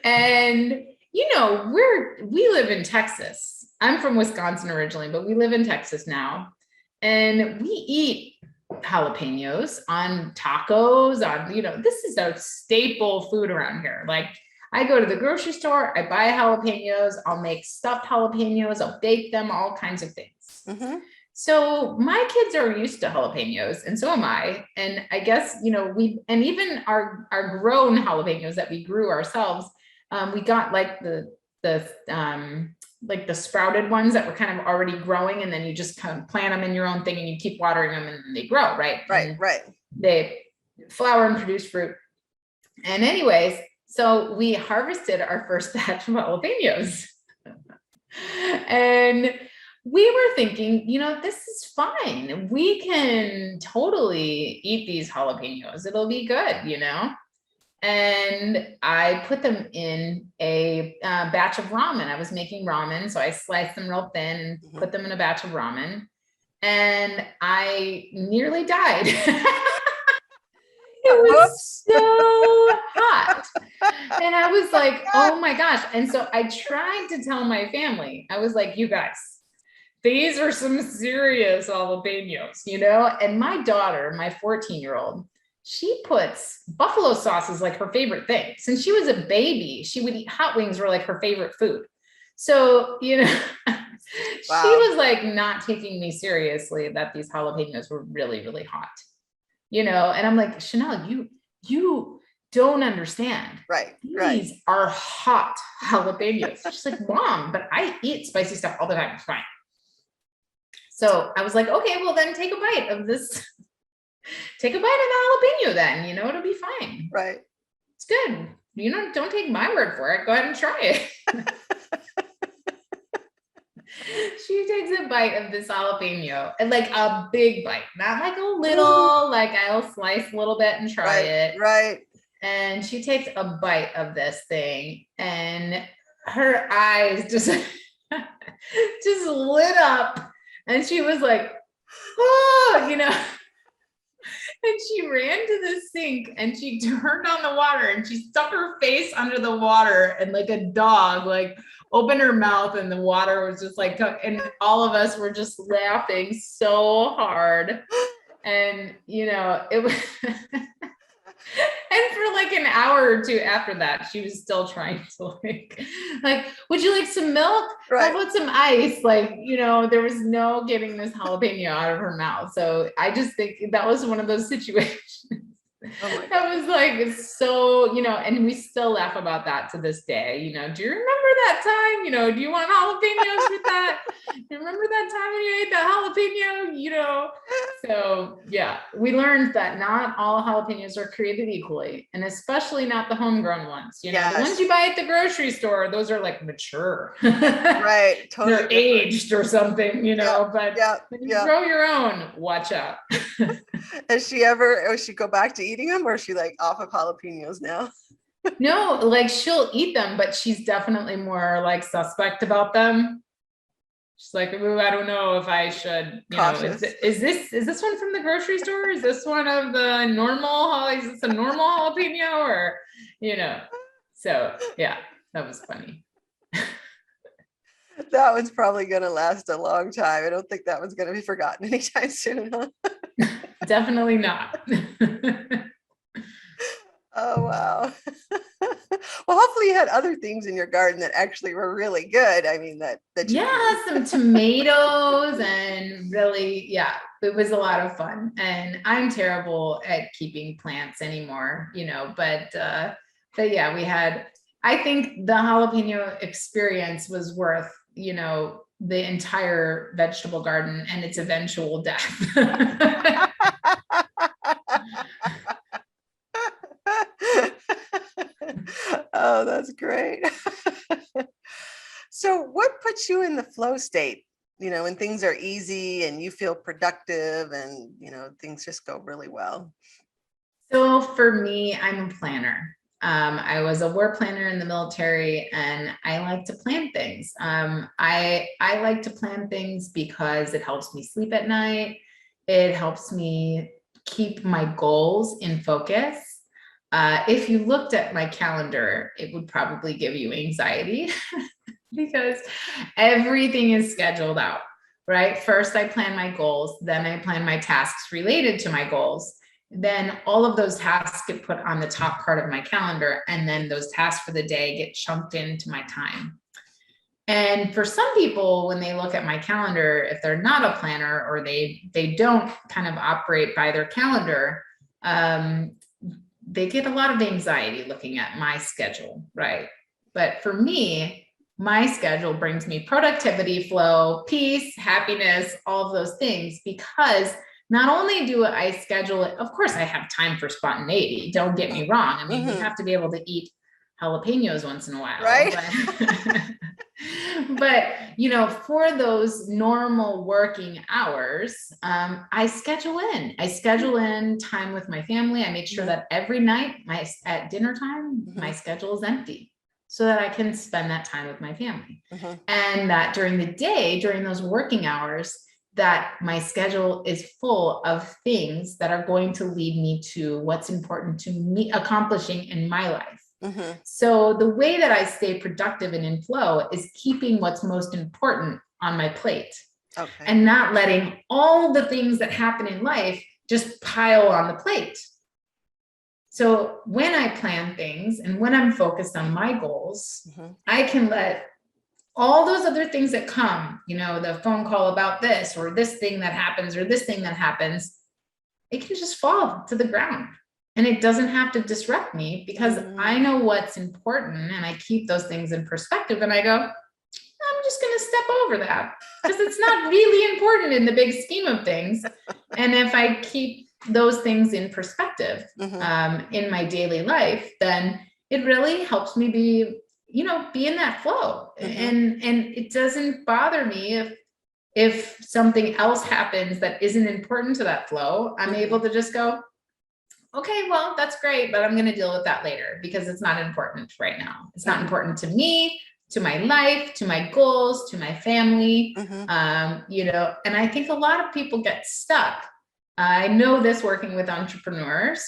And we live in Texas. I'm from Wisconsin originally, but we live in Texas now. And we eat jalapenos on tacos, this is a staple food around here. Like, I go to the grocery store, I buy jalapenos, I'll make stuffed jalapenos, I'll bake them, all kinds of things. So my kids are used to jalapenos, and so am I. And I guess, and even our grown jalapenos that we grew ourselves, we got like like the sprouted ones that were kind of already growing, and then you just kind of plant them in your own thing and you keep watering them and they grow, right? Right. They flower and produce fruit. And anyways, so we harvested our first batch of jalapenos. And we were thinking, this is fine. We can totally eat these jalapenos. It'll be good, And I put them in a batch of ramen. I was making ramen, so I sliced them real thin and put them in a batch of ramen. and I nearly died. It was Whoops. so hot. And I was like, oh my gosh. And so I tried to tell my family, I was like, you guys, these are some serious jalapenos, you know? And my daughter, my 14-year-old, she puts buffalo sauce as like her favorite thing. Since she was a baby, she would eat hot wings were like her favorite food. So, you know, she Wow. was like not taking me seriously that these jalapenos were really, really hot, you know? And I'm like, Chanel, you don't understand. Right. These are hot jalapenos. She's like, Mom, but I eat spicy stuff all the time. It's fine. So I was like, okay, well then take a bite of this. Take a bite of the jalapeno then, you know, it'll be fine. Right. It's good. You know, don't take my word for it. Go ahead and try it. She takes a bite of this jalapeno, and like a big bite, not like a little, like I'll slice a little bit and try it. Right. And she takes a bite of this thing, and her eyes just just lit up, and she was like, oh, you know. And she ran to the sink and she turned on the water and she stuck her face under the water, and like a dog, like opened her mouth, and the water was just like, and all of us were just laughing so hard. And, you know, it was, and for like an hour or two after that, she was still trying to like, would you like some milk? Right. How about some ice? Like, you know, there was no getting this jalapeno out of her mouth. So I just think that was one of those situations. Oh my That was like, it's so, you know, and we still laugh about that to this day. You know, do you remember that time? You know, do you want jalapenos with that? You remember that time when you ate the jalapeno? You know, so yeah, we learned that not all jalapenos are created equally, and especially not the homegrown ones. You know, the ones you buy at the grocery store, those are like mature. Right. Totally. They're aged or something, you know, but when you Yeah. grow your own, watch out. Has she ever, or she go back to eating them, or is she like off of jalapenos now? No, like she'll eat them, but she's definitely more like suspect about them. She's like, ooh, I don't know if I should, you know, Cautious. is this one from the grocery store? Is this one of the normal, is this a normal jalapeno, or, you know? So yeah, that was funny. That one's probably going to last a long time. I don't think that one's going to be forgotten anytime soon, huh? Definitely not. Oh, wow. Well, hopefully you had other things in your garden that actually were really good. I mean, that you Yeah, some tomatoes, and really, yeah, it was a lot of fun. And I'm terrible at keeping plants anymore, you know, but yeah, we had, I think the jalapeno experience was worth, you know, the entire vegetable garden and its eventual death. Oh, that's great. So what puts you in the flow state, you know, when things are easy and you feel productive and, you know, things just go really well? So for me, I'm a planner. I was a war planner in the military, and I like to plan things. I like to plan things because it helps me sleep at night. It helps me keep my goals in focus. If you looked at my calendar, it would probably give you anxiety because everything is scheduled out, right? First, I plan my goals, then I plan my tasks related to my goals. Then all of those tasks get put on the top part of my calendar, and then those tasks for the day get chunked into my time. And for some people, when they look at my calendar, if they're not a planner, or they don't kind of operate by their calendar, they get a lot of anxiety looking at my schedule, right? But for me, my schedule brings me productivity, flow, peace, happiness, all of those things, because not only do I schedule it, of course I have time for spontaneity, don't get me wrong. I mean, we have to be able to eat jalapenos once in a while, Right? but you know, for those normal working hours, I schedule in time with my family. I make sure that every night at dinner time, my schedule is empty, so that I can spend that time with my family. And that during the day, during those working hours, that my schedule is full of things that are going to lead me to what's important to me accomplishing in my life. So the way that I stay productive and in flow is keeping what's most important on my plate. Okay. And not letting all the things that happen in life just pile on the plate. So when I plan things and when I'm focused on my goals, I can let all those other things that come, you know, the phone call about this or this thing that happens or this thing that happens, it can just fall to the ground. And it doesn't have to disrupt me because I know what's important and I keep those things in perspective and I go, I'm just going to step over that because it's not really important in the big scheme of things. And if I keep those things in perspective in my daily life, then it really helps me be in that flow. And it doesn't bother me if something else happens that isn't important to that flow. I'm able to just go, okay, well, that's great, but I'm going to deal with that later because it's not important right now. It's not important to me, to my life, to my goals, to my family, and I think a lot of people get stuck. I know this working with entrepreneurs,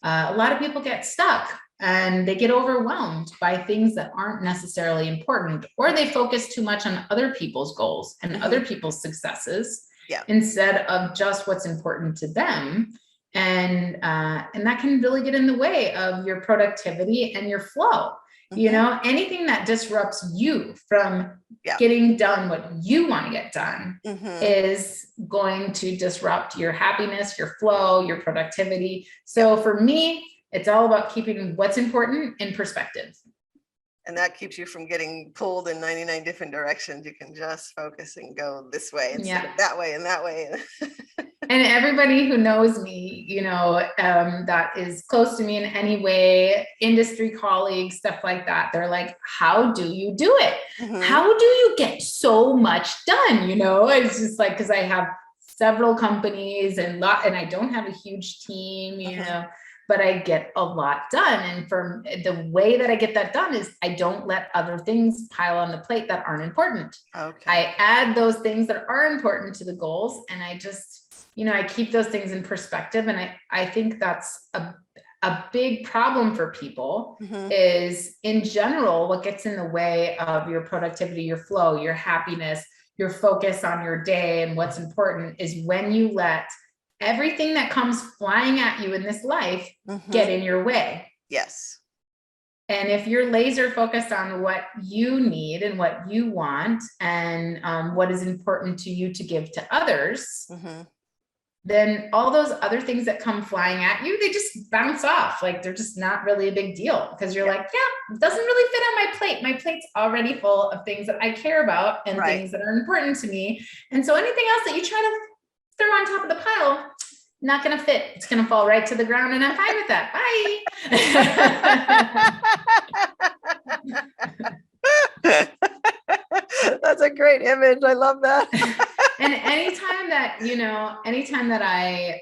a lot of people get stuck and they get overwhelmed by things that aren't necessarily important, or they focus too much on other people's goals and other people's successes instead of just what's important to them. And that can really get in the way of your productivity and your flow. Anything that disrupts you from getting done what you want to get done is going to disrupt your happiness, your flow, your productivity. So for me, it's all about keeping what's important in perspective. And that keeps you from getting pulled in 99 different directions. You can just focus and go this way instead of that way and that way. And everybody who knows me, that is close to me in any way, industry colleagues, stuff like that, they're like, how do you do it? How do you get so much done? It's just like, because I have several companies and I don't have a huge team, but I get a lot done. And from the way that I get that done is I don't let other things pile on the plate that aren't important. Okay. I add those things that are important to the goals. And I just, I keep those things in perspective. And I think that's a big problem for people is in general, what gets in the way of your productivity, your flow, your happiness, your focus on your day and what's important is when you let everything that comes flying at you in this life get in your way. Yes. And if you're laser focused on what you need and what you want and what is important to you to give to others, then all those other things that come flying at you, they just bounce off. Like they're just not really a big deal because you're like, it doesn't really fit on my plate. My plate's already full of things that I care about and things that are important to me. And so anything else that you try to throw on top of the pile, not going to fit. It's going to fall right to the ground and I'm fine with that. Bye. That's a great image. I love that. And anytime that I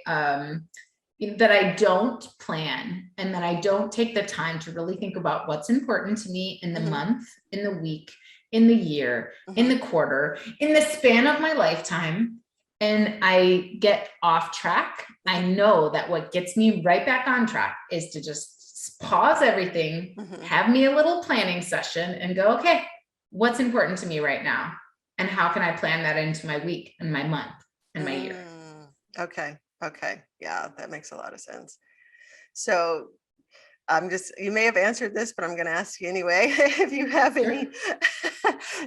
don't plan and that I don't take the time to really think about what's important to me in the month, in the week, in the year, in the quarter, in the span of my lifetime, and I get off track, I know that what gets me right back on track is to just pause everything, have me a little planning session and go, okay, what's important to me right now? And how can I plan that into my week and my month and my year? Okay. Yeah, that makes a lot of sense. So you may have answered this, but I'm going to ask you anyway. If you have any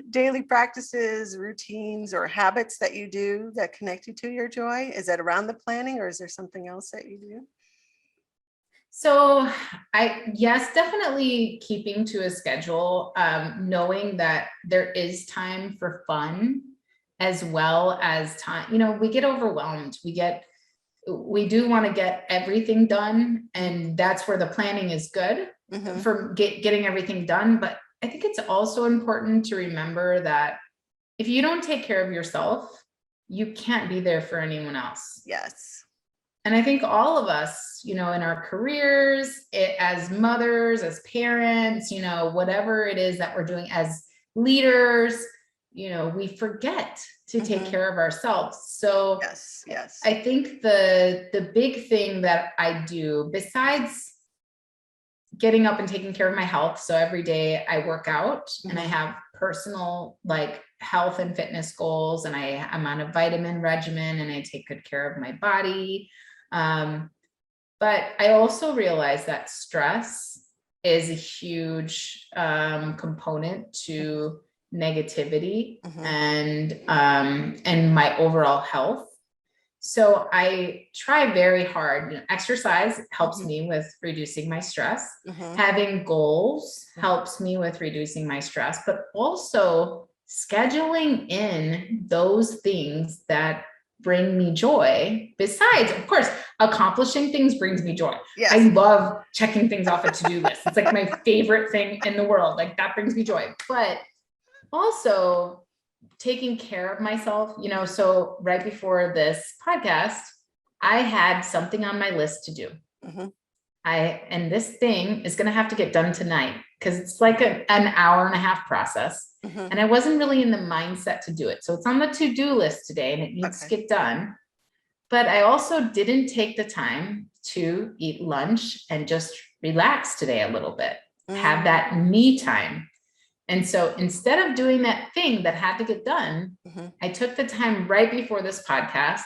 daily practices, routines, or habits that you do that connect you to your joy, is that around the planning or is there something else that you do? So yes, definitely keeping to a schedule, knowing that there is time for fun as well as time, we get overwhelmed. We do want to get everything done. And that's where the planning is good for getting everything done. But I think it's also important to remember that if you don't take care of yourself, you can't be there for anyone else. Yes. And I think all of us, in our careers, as mothers, as parents, whatever it is that we're doing as leaders, we forget to take care of ourselves. So yes. I think the big thing that I do, besides getting up and taking care of my health, so every day I work out and I have personal like health and fitness goals, and I'm on a vitamin regimen and I take good care of my body. But I also realize that stress is a huge component to negativity and my overall health. So I try very hard. Exercise helps me with reducing my stress. Having goals helps me with reducing my stress, but also scheduling in those things that bring me joy. Besides, of course, accomplishing things brings me joy. Yes. I love checking things off a to-do list. It's like my favorite thing in the world. Like that brings me joy. But also taking care of myself, so right before this podcast, I had something on my list to do. And this thing is going to have to get done tonight because it's like an hour and a half process. And I wasn't really in the mindset to do it. So it's on the to-do list today and it needs to get done. But I also didn't take the time to eat lunch and just relax today a little bit, have that me time. And so instead of doing that thing that had to get done, I took the time right before this podcast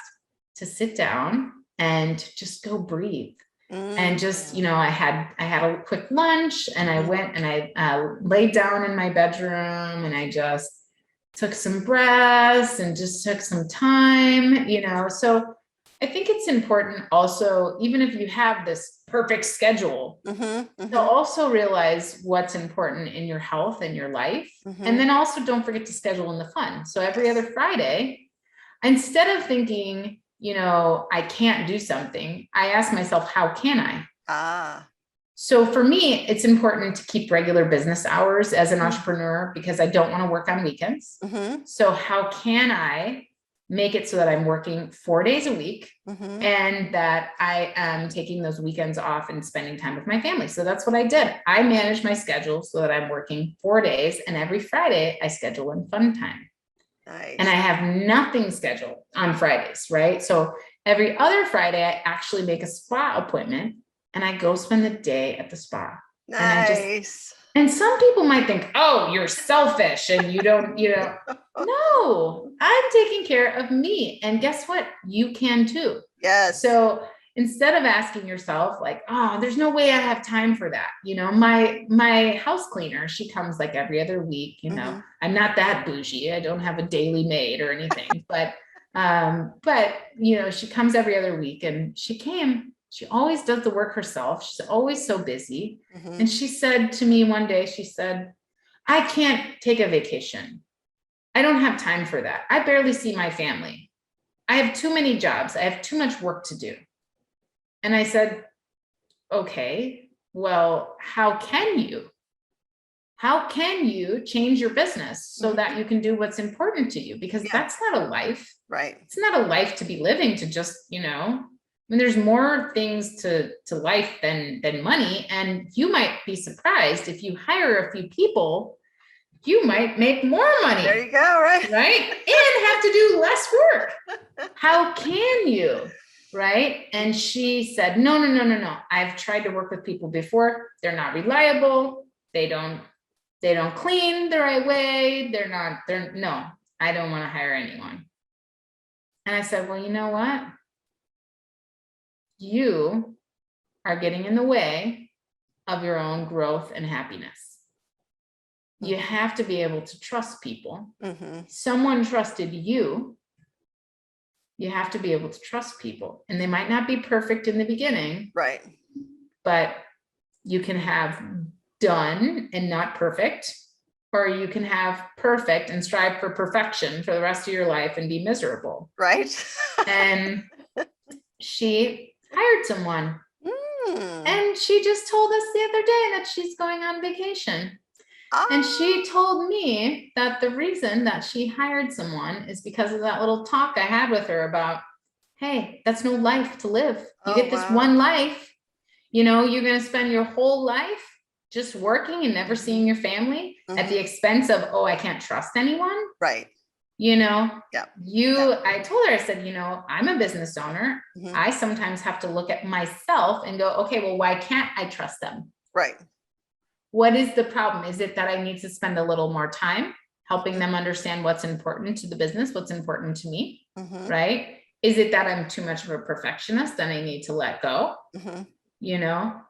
to sit down and just go breathe. And just, I had a quick lunch and I went and I laid down in my bedroom and I just took some breaths and just took some time, so I think it's important also, even if you have this perfect schedule, to also realize what's important in your health and your life. And then also don't forget to schedule in the fun. So every other Friday, instead of thinking, I can't do something, I ask myself, how can I? So for me, it's important to keep regular business hours as an entrepreneur because I don't want to work on weekends. So how can I make it so that I'm working 4 days a week and that I am taking those weekends off and spending time with my family? So that's what I did. I managed my schedule so that I'm working 4 days and every Friday I schedule in fun time. Nice. And I have nothing scheduled on Fridays, right? So every other Friday, I actually make a spa appointment and I go spend the day at the spa. Nice. And some people might think, oh, you're selfish and you don't, no, I'm taking care of me. And guess what? You can too. Yes. So instead of asking yourself like, oh, there's no way I have time for that. My house cleaner, she comes like every other week, I'm not that bougie. I don't have a daily maid or anything, but she comes every other week and she always does the work herself. She's always so busy. And she said to me one day, she said, I can't take a vacation. I don't have time for that. I barely see my family. I have too many jobs. I have too much work to do. And I said, okay, well, how can you change your business so that you can do what's important to you? Because that's not a life. Right. It's not a life to be living to just, there's more things to life than money. And you might be surprised if you hire a few people, you might make more money. There you go, right? And have to do less work. How can you? Right. And she said, no. I've tried to work with people before. They're not reliable. They don't clean the right way. No, I don't want to hire anyone. And I said, well, you know what? You are getting in the way of your own growth and happiness. You have to be able to trust people. Someone trusted you. You have to be able to trust people. And they might not be perfect in the beginning. Right. But you can have done and not perfect, or you can have perfect and strive for perfection for the rest of your life and be miserable. Right. And she hired someone. And she just told us the other day that she's going on vacation. And she told me that the reason that she hired someone is because of that little talk I had with her about, hey, that's no life to live. You get this one life, you're going to spend your whole life just working and never seeing your family at the Mhm. expense of, oh, I can't trust anyone. Right. You know, Yeah. I told her, I said, I'm a business owner. Mhm. I sometimes have to look at myself and go, okay, well, why can't I trust them? Right. What is the problem? Is it that I need to spend a little more time helping Mhm. them understand what's important to the business, what's important to me, Mhm. right? Is it that I'm too much of a perfectionist and I need to let go? Mhm. You know,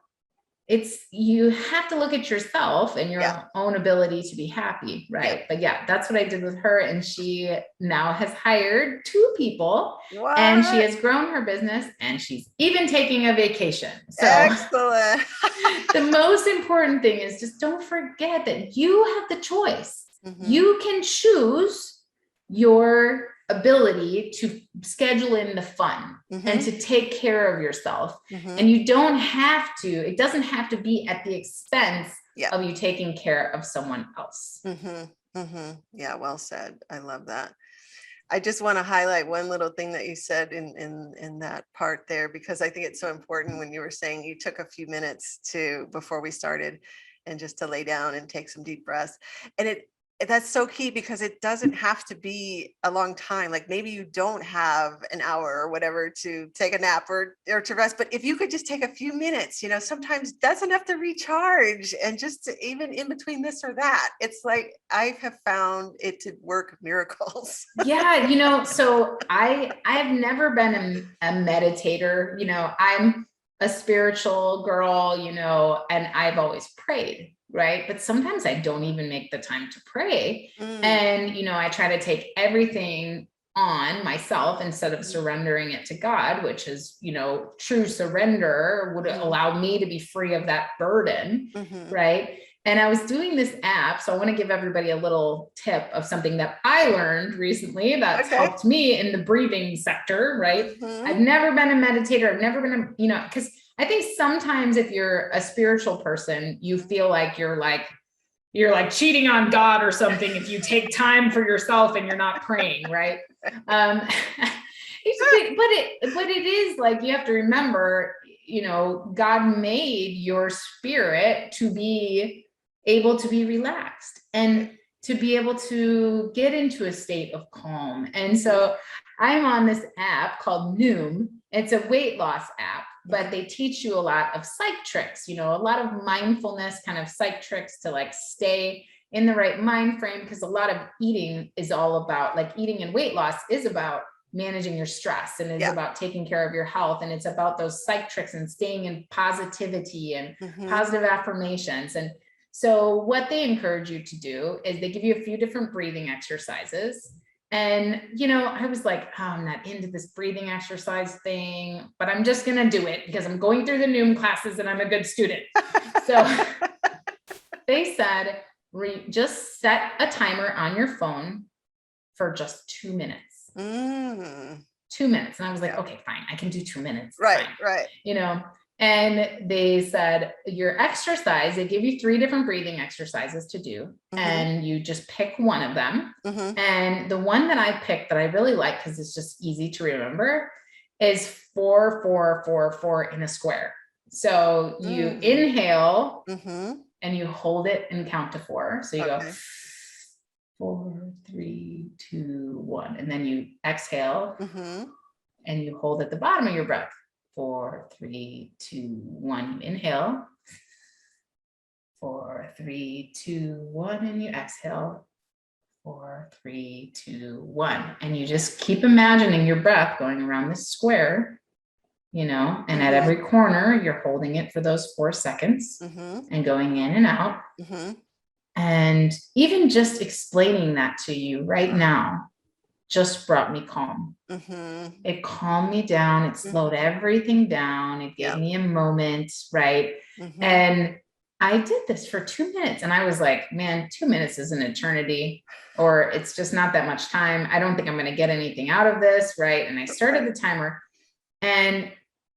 you have to look at yourself and Yeah. your own ability to be happy, right? Yeah. But yeah, that's what I did with her, and she now has hired 2 people, and she What? has grown her business, and she's even taking a vacation. So Excellent. the most important thing is just don't forget that you have the choice. Mhm. You can choose your ability to schedule in the fun and Mhm. to take care of yourself. Mhm. And you don't have to, it doesn't have to be at the expense Yeah. of you taking care of someone else. Mhm. Mhm. Yeah, well said. I love that. I just want to highlight one little thing that you said in that part there, because I think it's so important when you were saying you took a few minutes to before we started and just to lay down and take some deep breaths. And that's so key, because it doesn't have to be a long time. Like maybe you don't have an hour or whatever to take a nap or to rest, but if you could just take a few minutes, sometimes that's enough to recharge. And just to, even in between this or that, it's like I have found it to work miracles. Yeah, so I've never been a meditator. I'm a spiritual girl, and I've always prayed, right? But sometimes I don't even make the time to pray. Mm, And I try to take everything on myself instead of mhm, surrendering it to God, which is, true surrender would mhm, allow me to be free of that burden, mhm. right? And I was doing this app. So I want to give everybody a little tip of something that I learned recently that's Okay. helped me in the breathing sector, right? I've Mhm. never been a meditator. I've never been because I think sometimes if you're a spiritual person, you feel like you're like cheating on God or something if you take time for yourself and you're not praying, right? Um, but it is like you have to remember, God made your spirit to be able to be relaxed and to be able to get into a state of calm. And Mhm, so I'm on this app called Noom. It's a weight loss app, but mhm, they teach you a lot of psych tricks, a lot of mindfulness kind of psych tricks to like stay in the right mind frame, because a lot of eating is all about, like, eating and weight loss is about managing your stress, and is yeah. about taking care of your health, and it's about those psych tricks and staying in positivity and Mhm, positive affirmations. And so what they encourage you to do is they give you a few different breathing exercises. And, I was like, oh, I'm not into this breathing exercise thing, but I'm just going to do it because I'm going through the Noom classes and I'm a good student. So they said, just set a timer on your phone for just 2 minutes. Mm, 2 minutes. And I was like, yeah. okay, fine. I can do 2 minutes. It's Right, fine. right. You know, and they said your exercise, they give you 3 different breathing exercises to do, Mhm, and you just pick one of them. mhm, And the one that I picked that I really like, because it's just easy to remember, is 4, 4, 4, 4 in a square. So you mm, inhale mhm. and you hold it and count to 4. So you go Okay. 4, 3, 2, 1, and then you exhale Mhm, and you hold at the bottom of your breath. 4, 3, 2, 1. You inhale. 4, 3, 2, 1, and you exhale. 4, 3, 2, 1, and you just keep imagining your breath going around this square, and at mhm, every corner you're holding it for those 4 seconds mhm, and going in and out. mhm, And even just explaining that to you right now just brought me calm. mhm, It calmed me down. It slowed mhm. everything down. It gave Yeah. me a moment, right? Mhm. And I did this for 2 minutes, and I was like, man, 2 minutes is an eternity, or it's just not that much time. I don't think I'm going to get anything out of this, right? And I started Right. the timer, and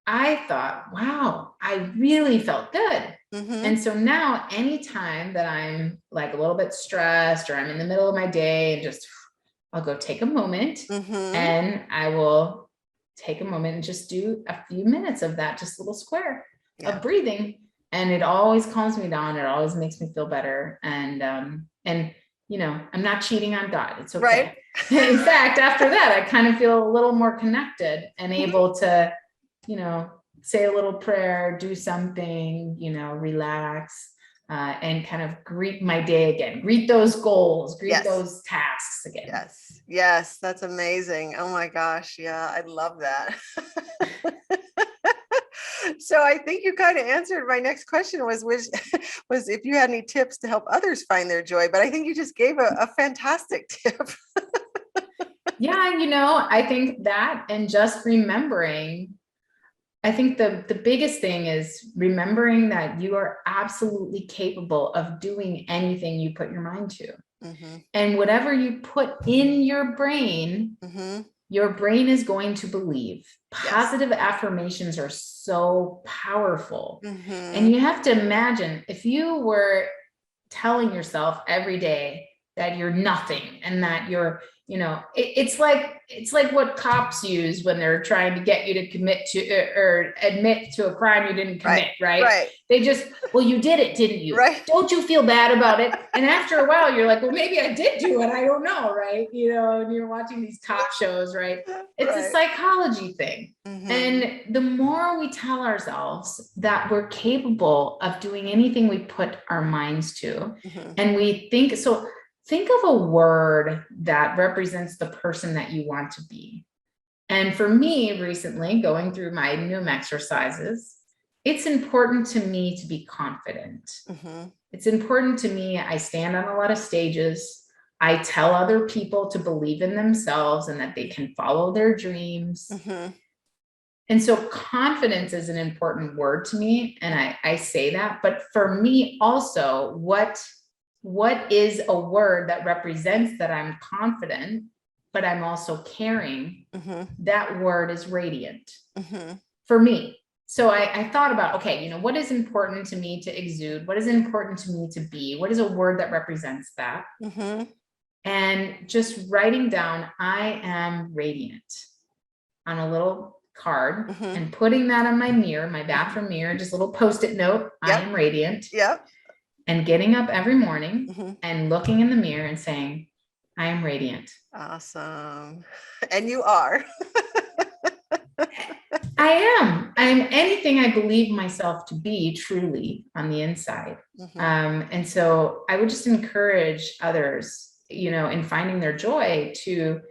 I thought, wow, I really felt good. And Mhm, so now, anytime that I'm like a little bit stressed or I'm in the middle of my day and just, I'll go take a moment, mhm. and I will take a moment and just do a few minutes of that, just little square Yeah. of breathing. and it always calms me down. It always makes me feel better. And you know, I'm not cheating on God. It's okay. Right. In fact, after that, I kind of feel a little more connected and Mhm. able to, you know, say a little prayer, do something, you know, relax, and kind of greet my day again, greet those goals, greet Yes. those tasks again. Yes. Yes. That's amazing. Oh my gosh. Yeah. I love that. So I think you kind of answered my next question which was if you had any tips to help others find their joy, but I think you just gave a fantastic tip. Yeah, you know, I think that, and just remembering, I think the biggest thing is remembering that you are absolutely capable of doing anything you put your mind to. Mm-hmm. And whatever you put in your brain, Mm-hmm. your brain is going to believe. Yes. Positive affirmations are so powerful. Mm-hmm. And you have to imagine if you were telling yourself every day that you're nothing and that you're, you know, it's like what cops use when they're trying to get you to commit to or admit to a crime you didn't commit, right? Right. They just, well, you did it, didn't you? Right. Don't you feel bad about it? And after a while, you're like, well, maybe I did do it. I don't know, right? You know, and you're watching these cop shows, right? It's a psychology thing. Mm-hmm. And the more we tell ourselves that we're capable of doing anything we put our minds to, mm-hmm. and we think, so think of a word that represents the person that you want to be. And for me, recently, going through my Noom exercises, it's important to me to be confident. Mm-hmm. It's important to me. I stand on a lot of stages. I tell other people to believe in themselves and that they can follow their dreams. Mm-hmm. And so confidence is an important word to me. And I say that, but for me also, what is a word that represents that I'm confident, but I'm also caring? Mm-hmm. That word is radiant. Mm-hmm. For me. So I thought about, okay, you know, what is important to me to exude? What is important to me to be? What is a word that represents that? Mm-hmm. And just writing down, I am radiant on a little card, mm-hmm. and putting that on my mirror, my bathroom mirror, just a little Post-it note, yep. I am radiant. Yep. And getting up every morning, mm-hmm. and looking in the mirror and saying, I am radiant. Awesome. And you are. I am anything I believe myself to be truly on the inside. Mm-hmm. And so I would just encourage others, you know, in finding their joy, to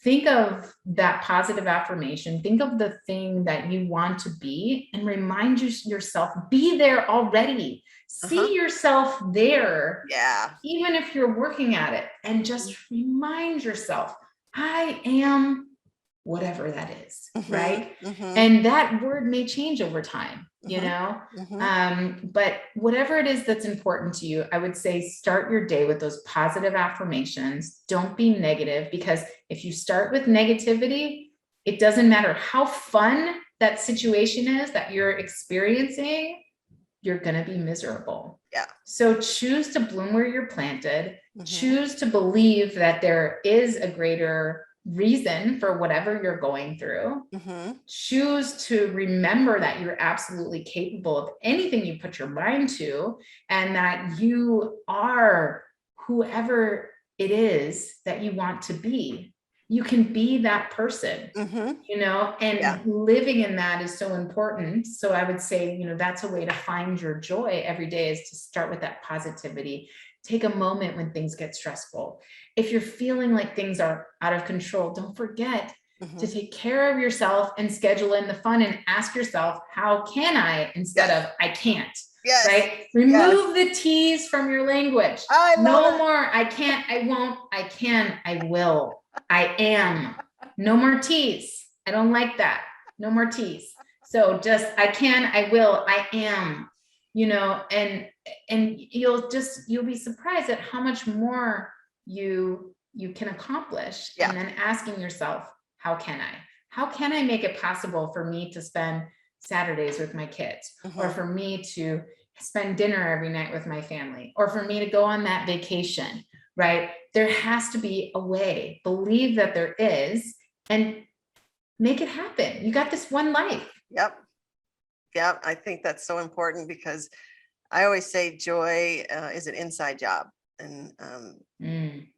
think of that positive affirmation. Think of the thing that you want to be and remind yourself, be there already. See yourself there. Yeah. Even if you're working at it, and just remind yourself, I am whatever that is, mm-hmm. right? Mm-hmm. And that word may change over time, mm-hmm. you know, mm-hmm. But whatever it is that's important to you, I would say start your day with those positive affirmations. Don't be negative, because if you start with negativity, it doesn't matter how fun that situation is that you're experiencing, you're going to be miserable. Yeah. So choose to bloom where you're planted, mm-hmm. choose to believe that there is a greater reason for whatever you're going through. Mm-hmm. Choose to remember that you're absolutely capable of anything you put your mind to, and that you are whoever it is that you want to be. You can be that person, mm-hmm. you know, and living in that is so important. So I would say, you know, that's a way to find your joy every day, is to start with that positivity. Take a moment when things get stressful. If you're feeling like things are out of control, don't forget to take care of yourself and schedule in the fun, and ask yourself, how can I, instead of I can't. Yes. Right? Remove the T's from your language. No more I can't, I won't, I can, I will, I am. No more T's. I don't like that. No more T's. So just I can, I will, I am, you know, and you'll be surprised at how much more you can accomplish. Yeah. And then asking yourself, how can I make it possible for me to spend Saturdays with my kids, mm-hmm. or for me to spend dinner every night with my family, or for me to go on that vacation, right? There has to be a way. Believe that there is, and make it happen. You got this one life. Yep. Yeah, I think that's so important because I always say joy is an inside job. And Mm.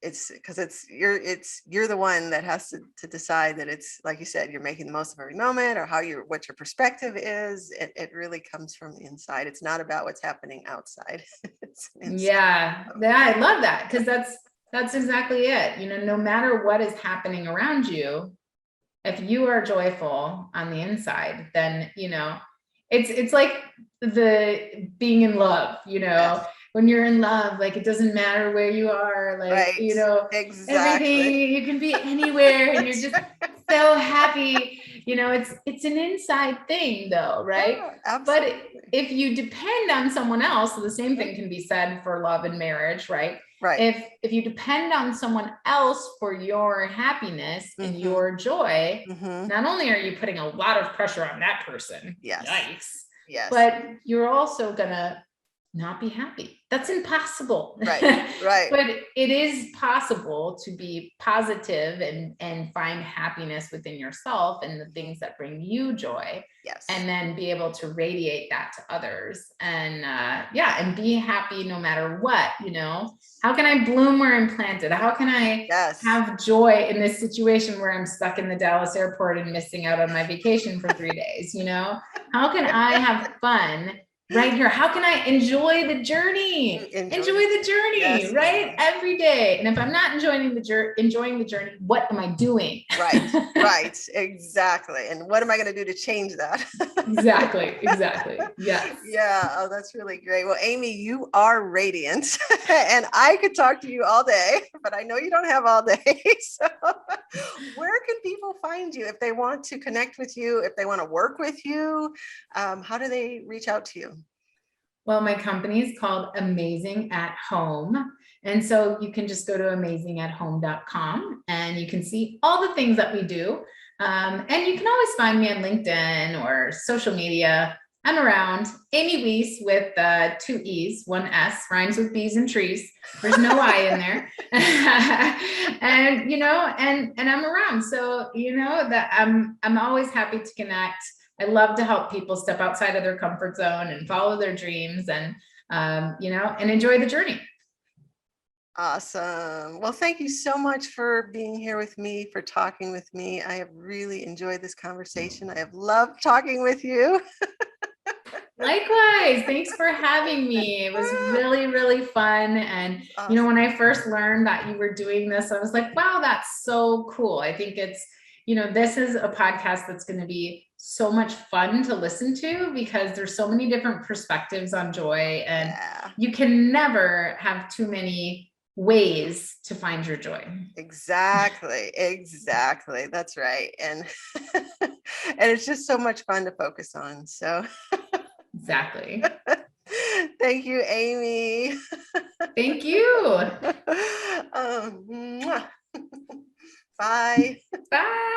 it's because you're the one that has to decide that it's like you said, you're making the most of every moment, or what your perspective is. It really comes from the inside. It's not about what's happening outside. It's an inside. Yeah, I love that, because that's exactly it. No matter what is happening around you, if you are joyful on the inside, then it's like the being in love. Yes. When you're in love, like, it doesn't matter where you are, like, Right. everything, Exactly. you can be anywhere and you're That's just right. so happy. It's an inside thing, though, right? Yeah, But absolutely. if you depend on someone else, so the same Mhm. thing can be said for love and marriage, right? Right. If you depend on someone else for your happiness and Mm-hmm. your joy, Mm-hmm. not only are you putting a lot of pressure on that person, Yes. yikes, Yes. but you're also gonna not be happy. That's impossible. Right. Right. But it is possible to be positive and find happiness within yourself and the Mhm. things that bring you joy, Yes. and then be able to radiate that to others. And yeah, and be happy no matter what. How can I bloom where I'm planted? How can I Yes. have joy in this situation where I'm stuck in the Dallas airport and missing out on my vacation for 3 days? How can I have fun right here? How can I enjoy the journey? Enjoy Enjoy the the journey. journey, Yes, right? ma'am. Every day. And if I'm not enjoying the journey, what am I doing? Right. Right. Exactly. And what am I going to do to change that? Exactly. Yes. Yeah. Oh, that's really great. Well, Amy, you are radiant, and I could talk to you all day, but I know you don't have all day. So, where can people find you if they want to connect with you, if they want to work with you? How do they reach out to you? Well, my company is called Amazing at Home. And so you can just go to amazingathome.com and you can see all the things that we do. And you can always find me on LinkedIn or social media. I'm around. Amy Weiss with 2 E's, 1 S, rhymes with bees and trees. There's no I in there. And I'm around. So, that I'm always happy to connect. I love to help people step outside of their comfort zone and follow their dreams, and and enjoy the journey. Awesome. Well, thank you so much for being here with me, for talking with me. I have really enjoyed this conversation. I have loved talking with you. Likewise, thanks for having me. It was really, really fun. And Awesome. when I first learned that you were doing this, I was like, wow, that's so cool. I think this is a podcast that's going to be so much fun to listen to, because there's so many different perspectives on joy, and Yeah, you can never have too many ways to find your joy. exactly. Exactly. That's right. And and it's just so much fun to focus on. So Exactly. thank you, Amy. Thank you. Mwah. Bye. Bye.